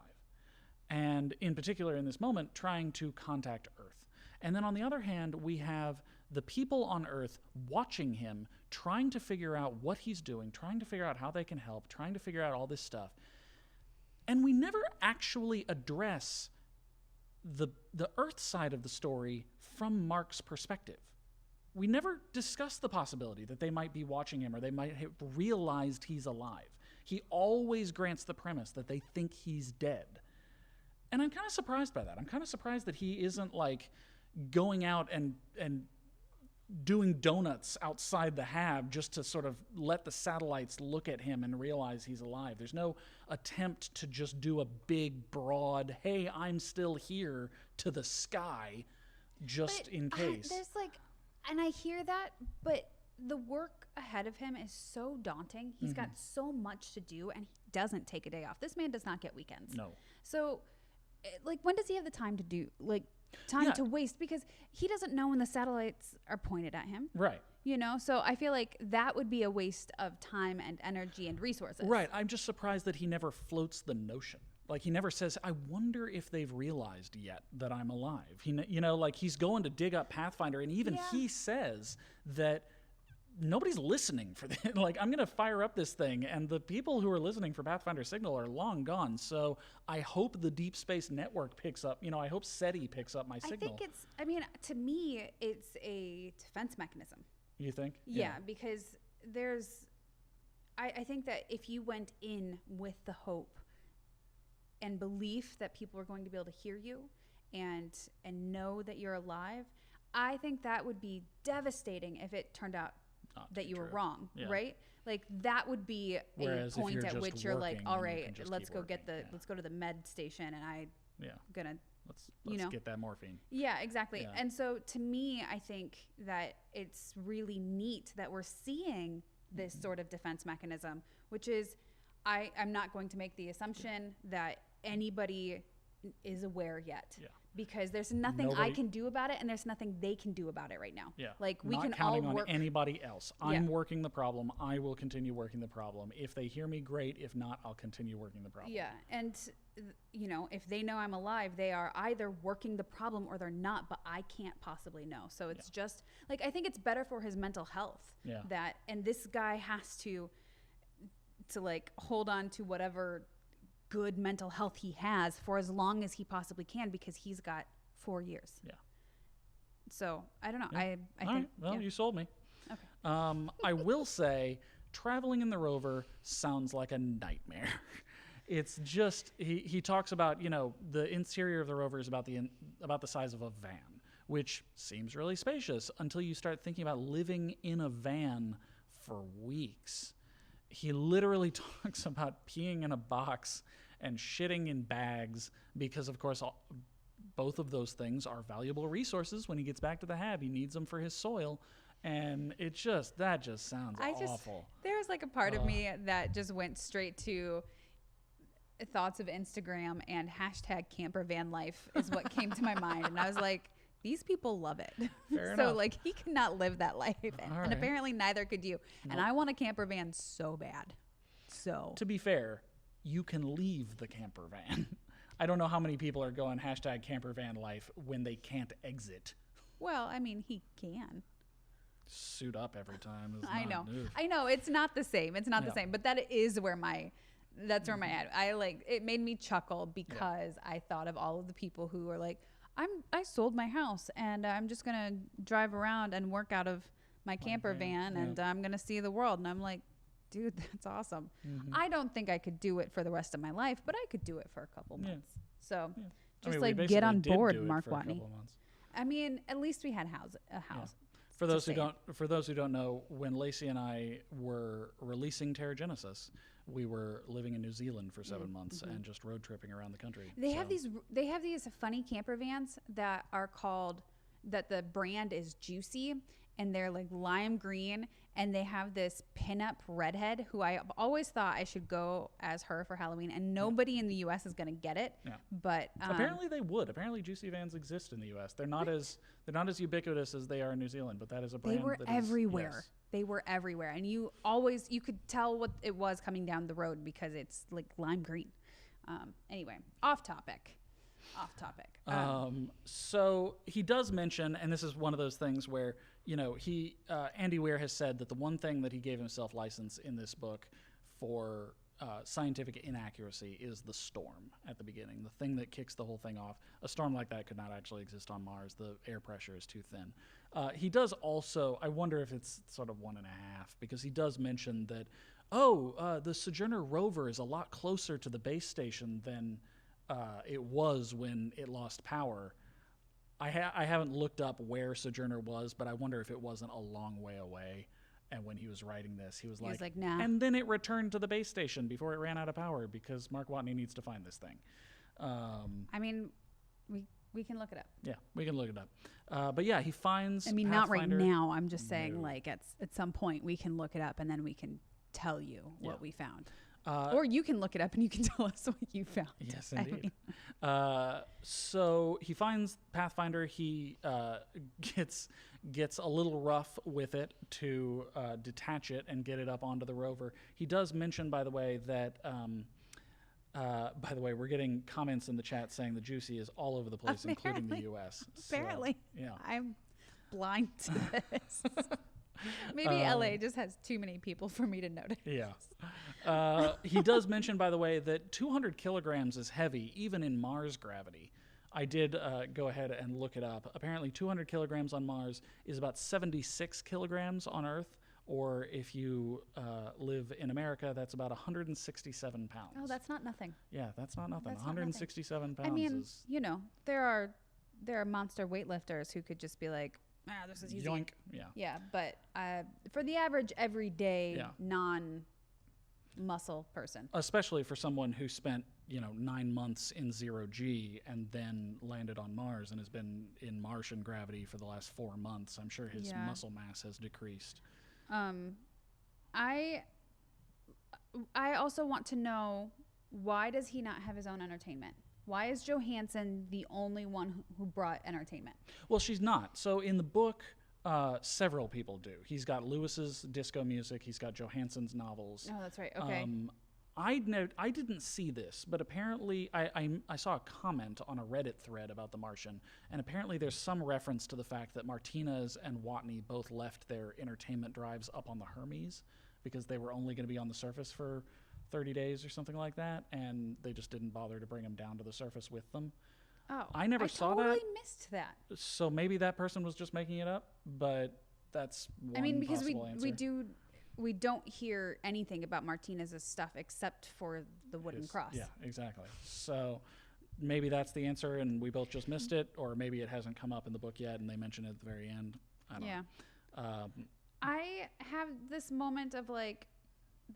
And in particular, in this moment, trying to contact Earth. And then on the other hand, we have the people on Earth watching him, trying to figure out what he's doing, trying to figure out how they can help, trying to figure out all this stuff. And we never actually address the Earth side of the story from Mark's perspective. We never discuss the possibility that they might be watching him or they might have realized he's alive. He always grants the premise that they think he's dead. And I'm kind of surprised by that. I'm kind of surprised that he isn't like going out and doing donuts outside the hab just to sort of let the satellites look at him and realize he's alive. There's no attempt to just do a big, broad, hey, I'm still here to the sky just in case. There's like, and I hear that, but the work ahead of him is so daunting. He's got so much to do, and he doesn't take a day off. This man does not get weekends. No. So, like, when does he have the time to do, like, time to waste? Because he doesn't know when the satellites are pointed at him. Right. You know? So I feel like that would be a waste of time and energy and resources. Right. I'm just surprised that he never floats the notion. Like, he never says, I wonder if they've realized yet that I'm alive. Like, he's going to dig up Pathfinder, and even he says that nobody's listening for that. Like, I'm going to fire up this thing, and the people who are listening for Pathfinder signal are long gone. So I hope the Deep Space Network picks up, I hope SETI picks up my signal. I think to me, it's a defense mechanism. You think? Yeah, because I think that if you went in with the hope and belief that people are going to be able to hear you and know that you're alive, I think that would be devastating if it turned out that you were wrong, right? Like, that would be a point at which you're like, all right, let's go to the med station, and I'm gonna let's get that morphine. Yeah, exactly. Yeah. And so to me, I think that it's really neat that we're seeing this sort of defense mechanism, which is, I'm not going to make the assumption that anybody is aware yet. Yeah. Because there's nothing I can do about it, and there's nothing they can do about it right now. Yeah. Like, we can all work. Not counting on anybody else. I'm working the problem. I will continue working the problem. If they hear me, great. If not, I'll continue working the problem. Yeah. And, if they know I'm alive, they are either working the problem or they're not, but I can't possibly know. So it's just, like, I think it's better for his mental health and this guy has to like, hold on to whatever good mental health he has for as long as he possibly can, because he's got 4 years. Yeah. So I don't know. Yeah. I think. Right. Well, you sold me. Okay. I will say, traveling in the rover sounds like a nightmare. It's just, he talks about, the interior of the rover is about the size of a van, which seems really spacious until you start thinking about living in a van for weeks. He literally talks about peeing in a box and shitting in bags because, of course, both of those things are valuable resources. When he gets back to the hab, he needs them for his soil. And that just sounds awful. There's like a part of me that just went straight to thoughts of Instagram, and hashtag camper van life is what came to my mind. And I was like, these people love it. Fair enough. Like, he cannot live that life. And apparently neither could you. Nope. And I want a camper van so bad. So, to be fair, you can leave the camper van. I don't know how many people are going hashtag camper van life when they can't exit. Well, I mean, he can. Suit up every time. I know. It's not the same. It's not the same. But that is where that's where my head. It made me chuckle because I thought of all of the people who are like, I sold my house and I'm just gonna drive around and work out of my camper van and I'm gonna see the world. And I'm like, dude, that's awesome. Mm-hmm. I don't think I could do it for the rest of my life, but I could do it for a couple months. So just get on board, Mark Watney. I mean, at least we had a house. Yeah. For those who don't know, when Lacey and I were releasing Terragenesis, we were living in New Zealand for 7 months and just road tripping around the country. They have these funny camper vans that are called, that the brand is Juicy, and they're like lime green, and they have this pinup redhead who I always thought I should go as her for Halloween, and nobody in the U.S. is going to get it. Yeah. But apparently they would. Apparently Juicy vans exist in the U.S. They're not as ubiquitous as they are in New Zealand, but that is a brand. They were everywhere. They were everywhere, and you could tell what it was coming down the road because it's like lime green. Anyway, off topic. So he does mention, and this is one of those things where, Andy Weir has said that the one thing that he gave himself license in this book for scientific inaccuracy is the storm at the beginning, the thing that kicks the whole thing off. A storm like that could not actually exist on Mars. The air pressure is too thin. He does also, I wonder if it's sort of 1.5, because he does mention that, the Sojourner rover is a lot closer to the base station than it was when it lost power. I haven't looked up where Sojourner was, but I wonder if it wasn't a long way away. And when he was writing this, he was like, nah. And then it returned to the base station before it ran out of power because Mark Watney needs to find this thing. I mean, we can look it up. Yeah, we can look it up. But yeah, he finds. I mean, not right now. I'm just saying, like at some point we can look it up and then we can tell you what we found. Or you can look it up and you can tell us what you found. Yes, indeed. So he finds Pathfinder. He gets a little rough with it to detach it and get it up onto the rover. He does mention, by the way, that... by the way, we're getting comments in the chat saying the Juicy is all over the place, including the U.S. Apparently. So, yeah. I'm blind to this. Maybe LA just has too many people for me to notice. Yeah. He does mention, by the way, that 200 kilograms is heavy, even in Mars gravity. I did go ahead and look it up. Apparently, 200 kilograms on Mars is about 76 kilograms on Earth. Or if you live in America, that's about 167 pounds. Oh, that's not nothing. Yeah, that's not nothing. That's 167 pounds. I mean, is there are monster weightlifters who could just be like, this is easy. Yoink. Yeah. Yeah, but for the average everyday non-muscle person, especially for someone who spent 9 months in 0G and then landed on Mars and has been in Martian gravity for the last 4 months, I'm sure his muscle mass has decreased. I also want to know, why does he not have his own entertainment? Why is Johansson the only one who brought entertainment? Well, she's not. So in the book, several people do. He's got Lewis's disco music. He's got Johansson's novels. Oh, that's right. Okay. I didn't see this, but apparently I saw a comment on a Reddit thread about The Martian, and apparently there's some reference to the fact that Martinez and Watney both left their entertainment drives up on the Hermes because they were only going to be on the surface for 30 days or something like that, and they just didn't bother to bring them down to the surface with them. Oh, I never saw that. I totally missed that. So maybe that person was just making it up, but that's one because possible answer. We don't hear anything about Martinez's stuff except for the wooden cross. Yeah, exactly. So maybe that's the answer, and we both just missed it, or maybe it hasn't come up in the book yet, and they mention it at the very end. I don't know. I have this moment of like,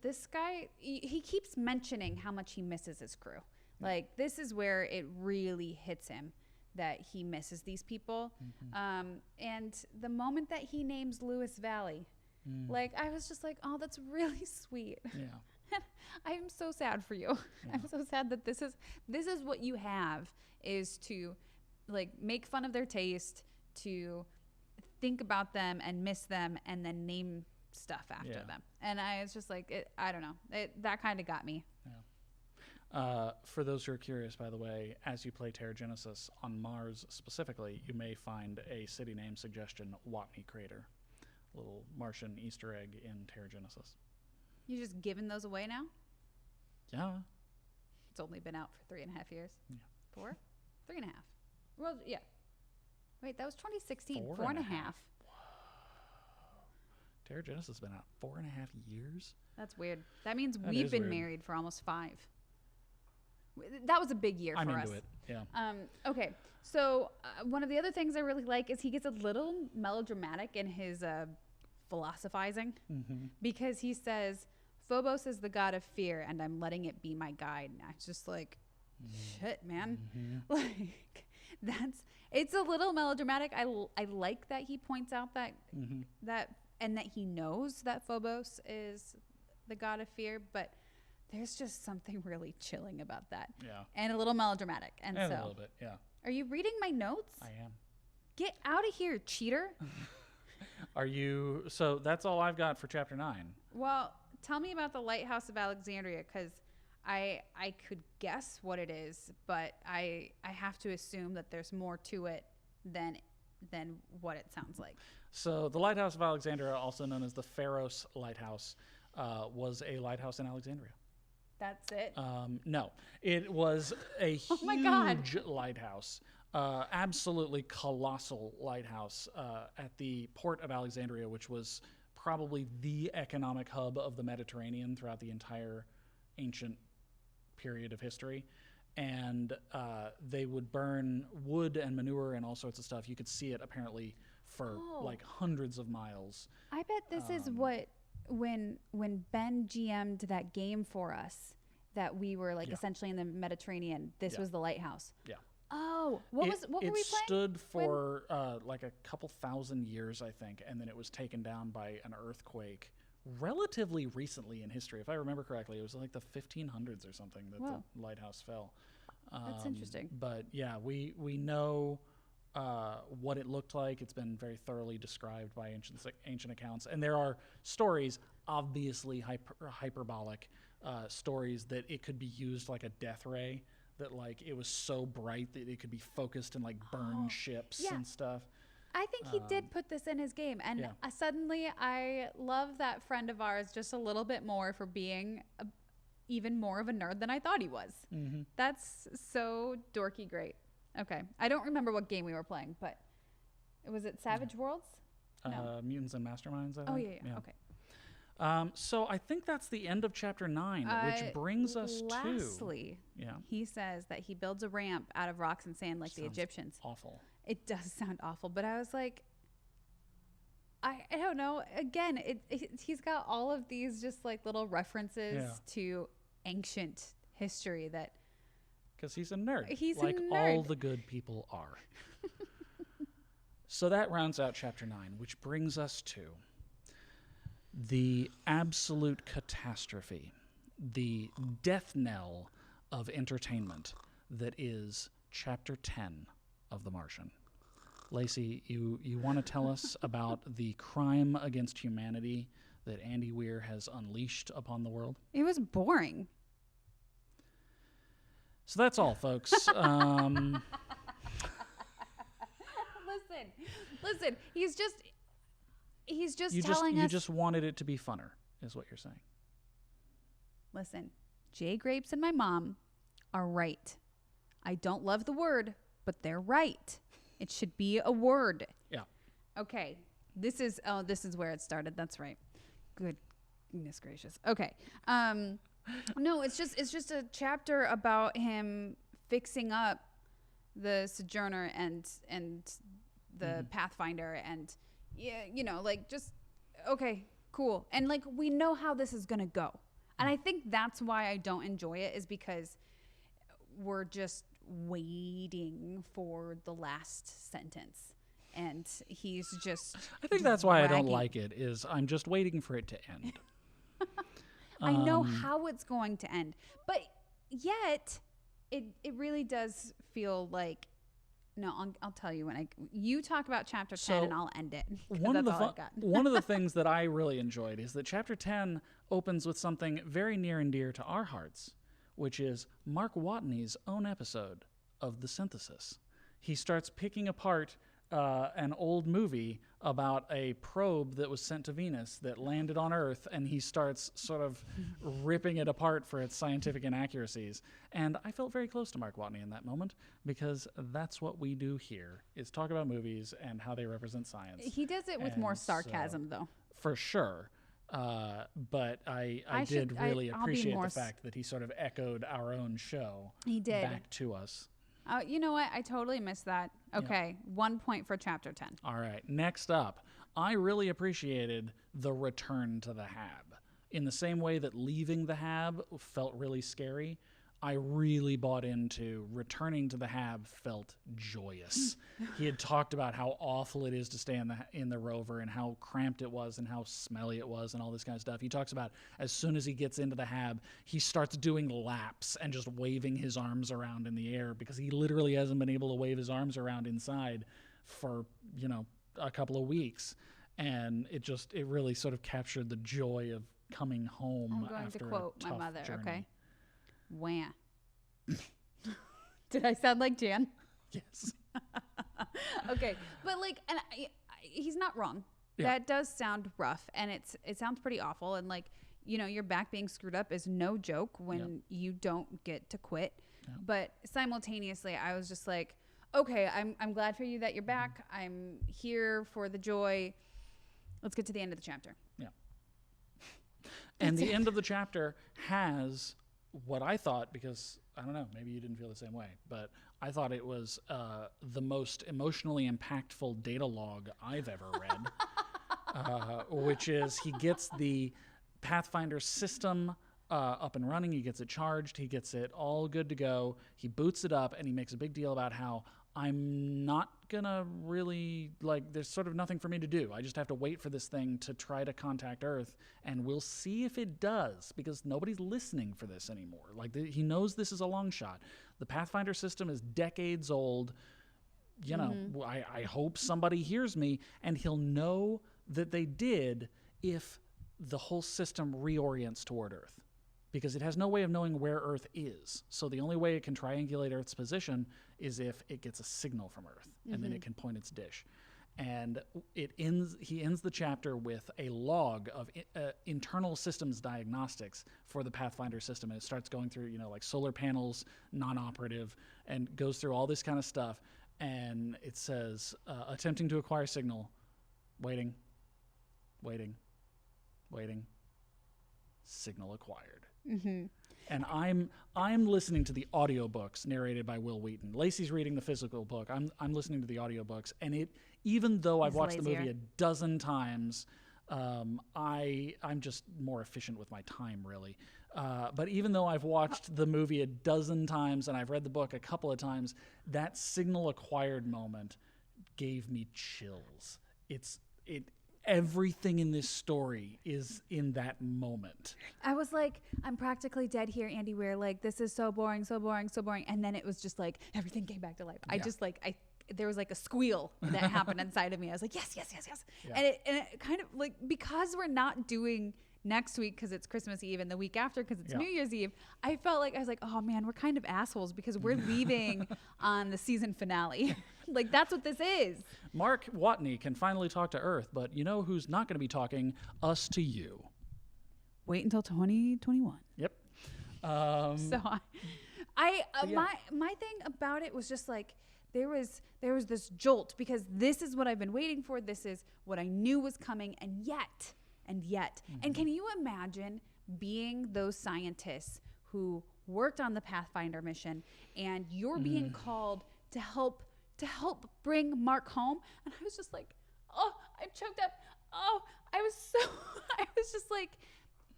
this guy, he keeps mentioning how much he misses his crew. Like, this is where it really hits him that he misses these people. Mm-hmm. And the moment that he names Lewis Valley, like, I was just like, oh, that's really sweet. Yeah. I'm so sad for you. Yeah. I'm so sad that this is what you have, is to like make fun of their taste, to think about them and miss them, and then name stuff after them. And I was just like, I don't know. That kind of got me. Yeah. For those who are curious, by the way, as you play Terrigenesis on Mars specifically, you may find a city name suggestion, Watney Crater. Little Martian Easter egg in Terrigenesis. You just giving those away now? Yeah. It's only been out for 3.5 years. Yeah. 4? 3.5. Well, yeah. Wait, that was 2016. 4.5. Whoa. Terrigenesis has been out 4.5 years? That's weird. That means we've been married for almost 5. That was a big year for us. I'm into it, yeah. Okay, so one of the other things I really like is he gets a little melodramatic in his philosophizing, because he says, Phobos is the god of fear, and I'm letting it be my guide. And I was just like, shit, man. Like, it's a little melodramatic. I like that he points out that and that he knows that Phobos is the god of fear, but there's just something really chilling about that. Yeah. And a little melodramatic. And so, a little bit, yeah. Are you reading my notes? I am. Get out of here, cheater. Are you? So that's all I've got for chapter 9. Well, tell me about the Lighthouse of Alexandria, because I could guess what it is, but I have to assume that there's more to it than what it sounds like. So the Lighthouse of Alexandria, also known as the Pharos Lighthouse, was a lighthouse in Alexandria. That's it? No, it was a huge lighthouse, absolutely colossal lighthouse at the port of Alexandria, which was probably the economic hub of the Mediterranean throughout the entire ancient period of history. and they would burn wood and manure and all sorts of stuff. You could see it apparently for like hundreds of miles. I bet this is what when Ben GM'd that game for us that we were like essentially in the Mediterranean. This was the lighthouse. Yeah. Oh, what were we playing? It stood for like a couple thousand years, I think, and then it was taken down by an earthquake relatively recently in history. If I remember correctly, it was like the 1500s or something that the lighthouse fell. That's interesting. But yeah, we know what it looked like. It's been very thoroughly described by ancient accounts, and there are stories, obviously hyperbolic stories, that it could be used like a death ray. That like it was so bright that it could be focused and like burn ships and stuff. I think he did put this in his game, and suddenly I love that friend of ours just a little bit more for being even more of a nerd than I thought he was. Mm-hmm. That's so dorky great. Okay, I don't remember what game we were playing, but was it Savage Worlds? No. Mutants and Masterminds, I think. Oh, yeah. Okay. So I think that's the end of chapter 9, which brings us lastly, he says that he builds a ramp out of rocks and sand like the Egyptians. Awful. It does sound awful, but I was like, I don't know. Again, he's got all of these just like little references to ancient history that. Because he's a nerd. He's like a nerd. All the good people are. So that rounds out chapter 9, which brings us to the absolute catastrophe, the death knell of entertainment that is chapter 10 of The Martian. Lacey, you want to tell us about the crime against humanity that Andy Weir has unleashed upon the world? It was boring. So that's all, folks. Listen, he's just telling us. You just wanted it to be funner, is what you're saying. Listen, Jay Grapes and my mom are right. I don't love the word, but they're right. It should be a word. Yeah. Okay. This is where it started. That's right. Goodness gracious. Okay. No, it's just a chapter about him fixing up the Sojourner and the Pathfinder, and like just okay, cool. And like we know how this is gonna go. And I think that's why I don't enjoy it, is because we're just waiting for the last sentence. And he's just I think that's why I don't like it, is I'm just waiting for it to end. I know how it's going to end, but yet it really does feel like, no, I'll tell you when you talk about chapter 10 and I'll end it. One of the things that I really enjoyed is that chapter 10 opens with something very near and dear to our hearts, which is Mark Watney's own episode of The Synthesis. He starts picking apart an old movie about a probe that was sent to Venus that landed on Earth, and he starts sort of ripping it apart for its scientific inaccuracies. And I felt very close to Mark Watney in that moment, because that's what we do here, is talk about movies and how they represent science. He does it with more sarcasm, though. For sure. But I did really appreciate the fact that he sort of echoed our own show back to us. You know what? I totally missed that. Okay, 1 point for chapter 10. All right, next up, I really appreciated the return to the Hab. In the same way that leaving the Hab felt really scary, I really bought into returning to the Hab felt joyous. He had talked about how awful it is to stay in the rover, and how cramped it was, and how smelly it was, and all this kind of stuff. He talks about as soon as he gets into the Hab, he starts doing laps and just waving his arms around in the air, because he literally hasn't been able to wave his arms around inside for, a couple of weeks. And it really sort of captured the joy of coming home after a tough journey. I'm going to quote my mother, okay? Wah. Did I sound like Jan? Yes. Okay, but he's not wrong. Yeah. That does sound rough, and it sounds pretty awful. And your back being screwed up is no joke when you don't get to quit. Yeah. But simultaneously, I was just like, okay, I'm glad for you that you're back. I'm here for the joy. Let's get to the end of the chapter. Yeah. And the end of the chapter has what I thought, because I don't know, maybe you didn't feel the same way, but I thought it was the most emotionally impactful data log I've ever read, which is he gets the Pathfinder system up and running. He gets it charged. He gets it all good to go. He boots it up, and he makes a big deal about how I'm not gonna really, like, there's sort of nothing for me to do. I just have to wait for this thing to try to contact Earth, and we'll see if it does, because nobody's listening for this anymore. Like, he knows this is a long shot. The Pathfinder system is decades old. You know, I hope somebody hears me, and he'll know that they did if the whole system reorients toward Earth, because it has no way of knowing where Earth is. So the only way it can triangulate Earth's position is if it gets a signal from Earth, and then it can point its dish. And he ends the chapter with a log of internal systems diagnostics for the Pathfinder system. And it starts going through, like solar panels, non-operative, and goes through all this kind of stuff. And it says, attempting to acquire signal, waiting, signal acquired. And I'm listening to the audiobooks narrated by Wil Wheaton. Lacey's reading the physical book. I'm listening to the audiobooks, and even though I've watched the movie a dozen times, I'm just more efficient with my time, really. But even though I've watched the movie a dozen times and I've read the book a couple of times, that signal acquired moment gave me chills. Everything in this story is in that moment. I was like, I'm practically dead here, Andy Weir. Like, this is so boring, so boring, so boring. And then it was just like, everything came back to life. Yeah. There was like a squeal that happened inside of me. I was like, yes. Yeah. And it kind of like, because we're not doing next week because it's Christmas Eve and the week after because it's New Year's Eve, I felt like, I was like, oh man, we're kind of assholes because we're leaving on the season finale. Like, that's what this is. Mark Watney can finally talk to Earth, but you know who's not going to be talking? Us to you. Wait until 2021. Yep. My thing about it was just like, there was this jolt, because this is what I've been waiting for. This is what I knew was coming, and yet. And can you imagine being those scientists who worked on the Pathfinder mission, and you're being called to help bring Mark home? And I was just like, oh, I'm choked up. Oh, I was just like,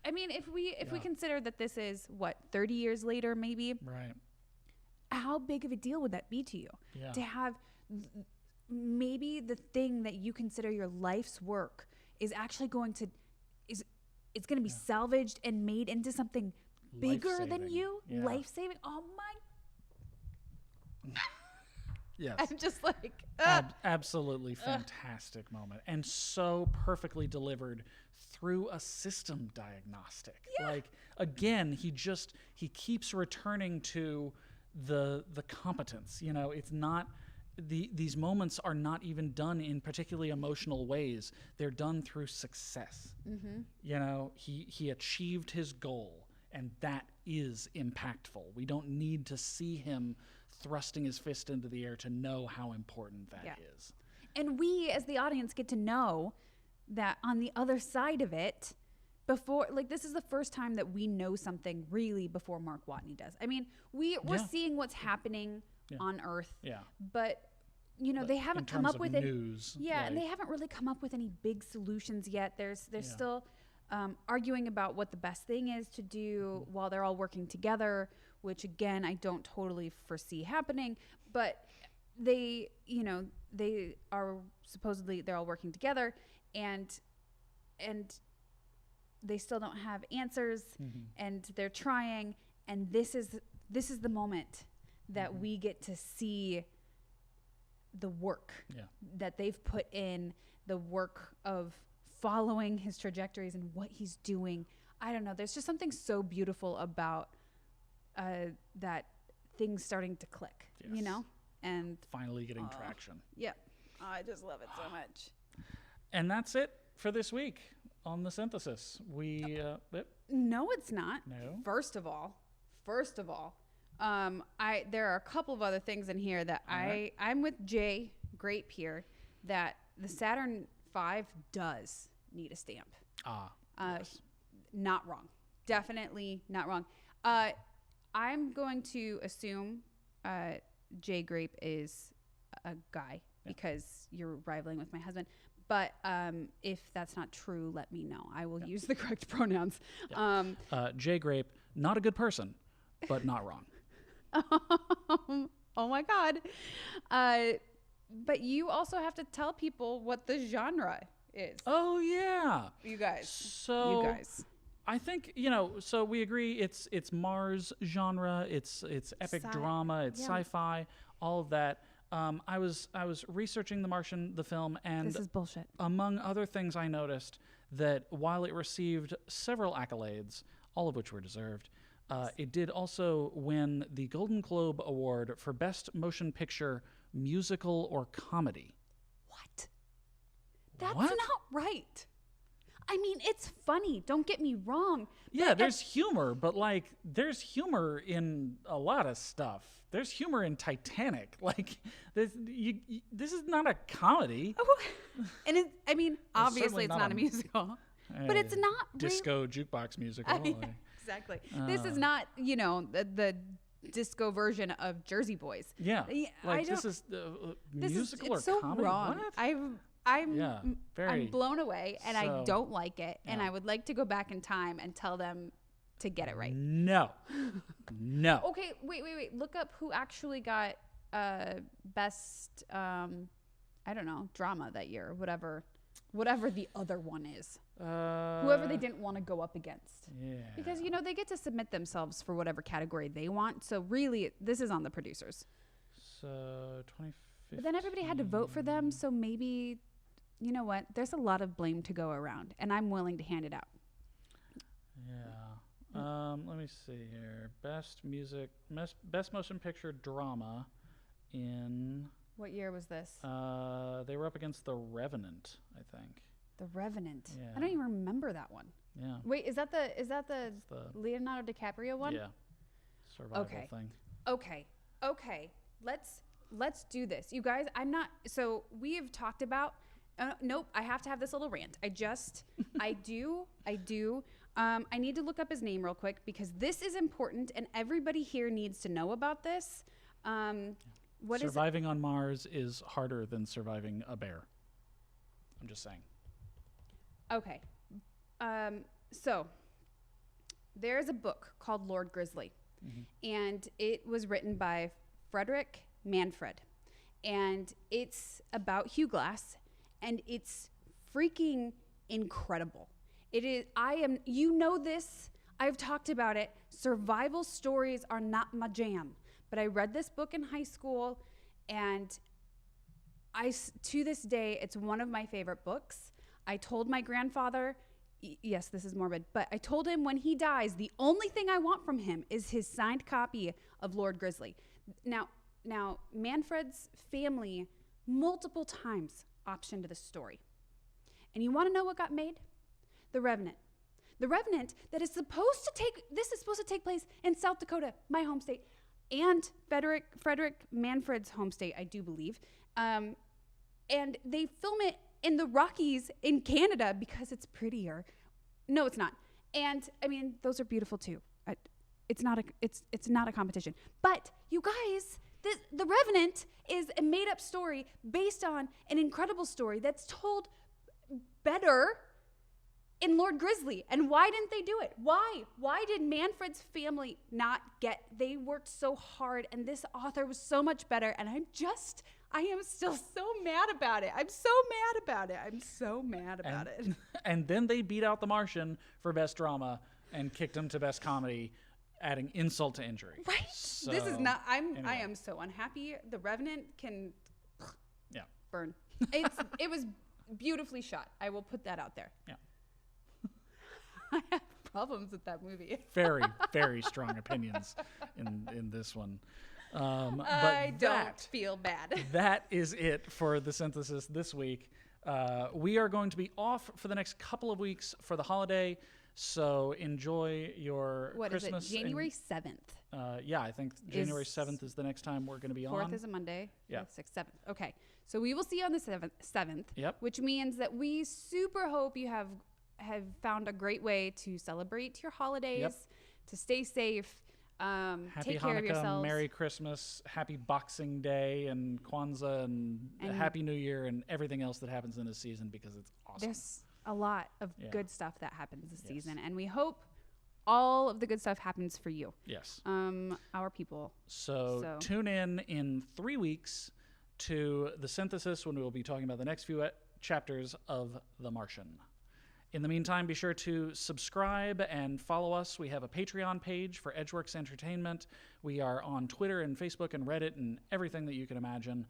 I mean, if we consider that this is 30 years later, maybe, right? How big of a deal would that be to you to have maybe the thing that you consider your life's work is actually going to be salvaged and made into something bigger than you, life-saving? Oh my. Yes. I'm just like, absolutely fantastic moment, and so perfectly delivered through a system diagnostic. Yeah. Like, again, he keeps returning to the competence. It's not, these moments are not even done in particularly emotional ways. They're done through success. He achieved his goal, and that is impactful. We don't need to see him thrusting his fist into the air to know how important that is. And we, as the audience, get to know that on the other side of it, before, like, this is the first time that we know something really before Mark Watney does. I mean, we're seeing what's happening on Earth, but they haven't come up with news, and they haven't really come up with any big solutions yet. They're still arguing about what the best thing is to do while they're all working together, which again, I don't totally foresee happening, but they're all working together, and they still don't have answers, and they're trying, and this is the moment that we get to see the work that they've put in, the work of following his trajectories and what he's doing. I don't know. There's just something so beautiful about that things starting to click, and finally getting traction. Yeah. I just love it so much. And that's it for this week on the synthesis. No, it's not. No. First of all, there are a couple of other things in here that I'm with Jay Grape here, that the Saturn V does need a stamp. Yes. Not wrong. Definitely not wrong. I'm going to assume Jay Grape is a guy because you're rivaling with my husband. But if that's not true, let me know. I will use the correct pronouns. Yeah. Jay Grape, not a good person, but not wrong. Oh my God. But you also have to tell people what the genre is. Oh, yeah. You guys. So you guys. I think, so we agree it's Mars genre, it's epic drama, it's sci-fi, all of that. I was researching The Martian, the film, and this is bullshit. Among other things, I noticed that while it received several accolades, all of which were deserved, it did also win the Golden Globe Award for Best Motion Picture, Musical or Comedy. What? That's not right. I mean, it's funny. Don't get me wrong. Yeah, there's humor, but there's humor in a lot of stuff. There's humor in Titanic. This is not a comedy. Oh, and obviously it's not a musical, but it's not disco jukebox musical. Exactly. This is not, the disco version of Jersey Boys. Yeah. This is musical or so comedy. Wrong. What? I'm blown away, and I don't like it, and I would like to go back in time and tell them to get it right. No. Okay, wait. Look up who actually got best drama that year, whatever the other one is. Whoever they didn't want to go up against. Yeah. Because they get to submit themselves for whatever category they want. So really this is on the producers. So 2015. But then everybody had to vote for them, so maybe you know what? There's a lot of blame to go around, and I'm willing to hand it out. Yeah. Let me see here. Best motion picture drama in... What year was this? They were up against The Revenant, I think. The Revenant. Yeah. I don't even remember that one. Yeah. Wait, is that the Leonardo DiCaprio one? Yeah. Survival thing. Okay. Let's do this. You guys, we have talked about nope, I have to have this little rant. I do. I need to look up his name real quick because this is important and everybody here needs to know about this. Surviving on Mars is harder than surviving a bear. I'm just saying. Okay. So there's a book called Lord Grizzly, and it was written by Frederick Manfred, and it's about Hugh Glass, and it's freaking incredible. It is. This. I've talked about it. Survival stories are not my jam, but I read this book in high school, and to this day, it's one of my favorite books. I told my grandfather, yes, this is morbid, but I told him when he dies, the only thing I want from him is his signed copy of Lord Grizzly. Now, Manfred's family multiple times optioned this story. And you want to know what got made? The Revenant. The Revenant that is supposed to take place in South Dakota, my home state, and Frederick Manfred's home state, I do believe. And they film it in the Rockies in Canada because it's prettier. No, it's not. And those are beautiful too. It's not a competition. But you guys, The Revenant is a made-up story based on an incredible story that's told better in Lord Grizzly. And why didn't they do it? Why did Manfred's family not they worked so hard, and this author was so much better, and I am still so mad about it. I'm so mad about it. And then they beat out The Martian for best drama and kicked him to best comedy, adding insult to injury. Right. So, this is not. I anyway. am so unhappy. The Revenant can burn. It was beautifully shot. I will put that out there. Yeah. I have problems with that movie. Very, very strong opinions in this one. But I don't feel bad. That is it for the synthesis this week. We are going to be off for the next couple of weeks for the holiday, so enjoy your Christmas. What is it, January 7th? Yeah, I think January 7th is the next time we're going to be on. 4th is a Monday. Yeah. 6th, 7th. Okay, so we will see you on the 7th. Yep. Which means that we super hope you have found a great way to celebrate your holidays. Yep. to stay safe. Happy Take care Hanukkah, of yourselves. Merry Christmas, Happy Boxing Day, and Kwanzaa, and Happy New Year, and everything else that happens in this season, because it's awesome. There's a lot of good stuff that happens this season, and we hope all of the good stuff happens for you. Yes. Our people. So tune in 3 weeks to The Synthesis, when we will be talking about the next few chapters of The Martian. In the meantime, be sure to subscribe and follow us. We have a Patreon page for Edgeworks Entertainment. We are on Twitter and Facebook and Reddit and everything that you can imagine.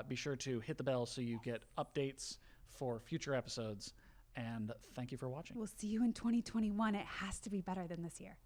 Be sure to hit the bell so you get updates for future episodes. And thank you for watching. We'll see you in 2021. It has to be better than this year.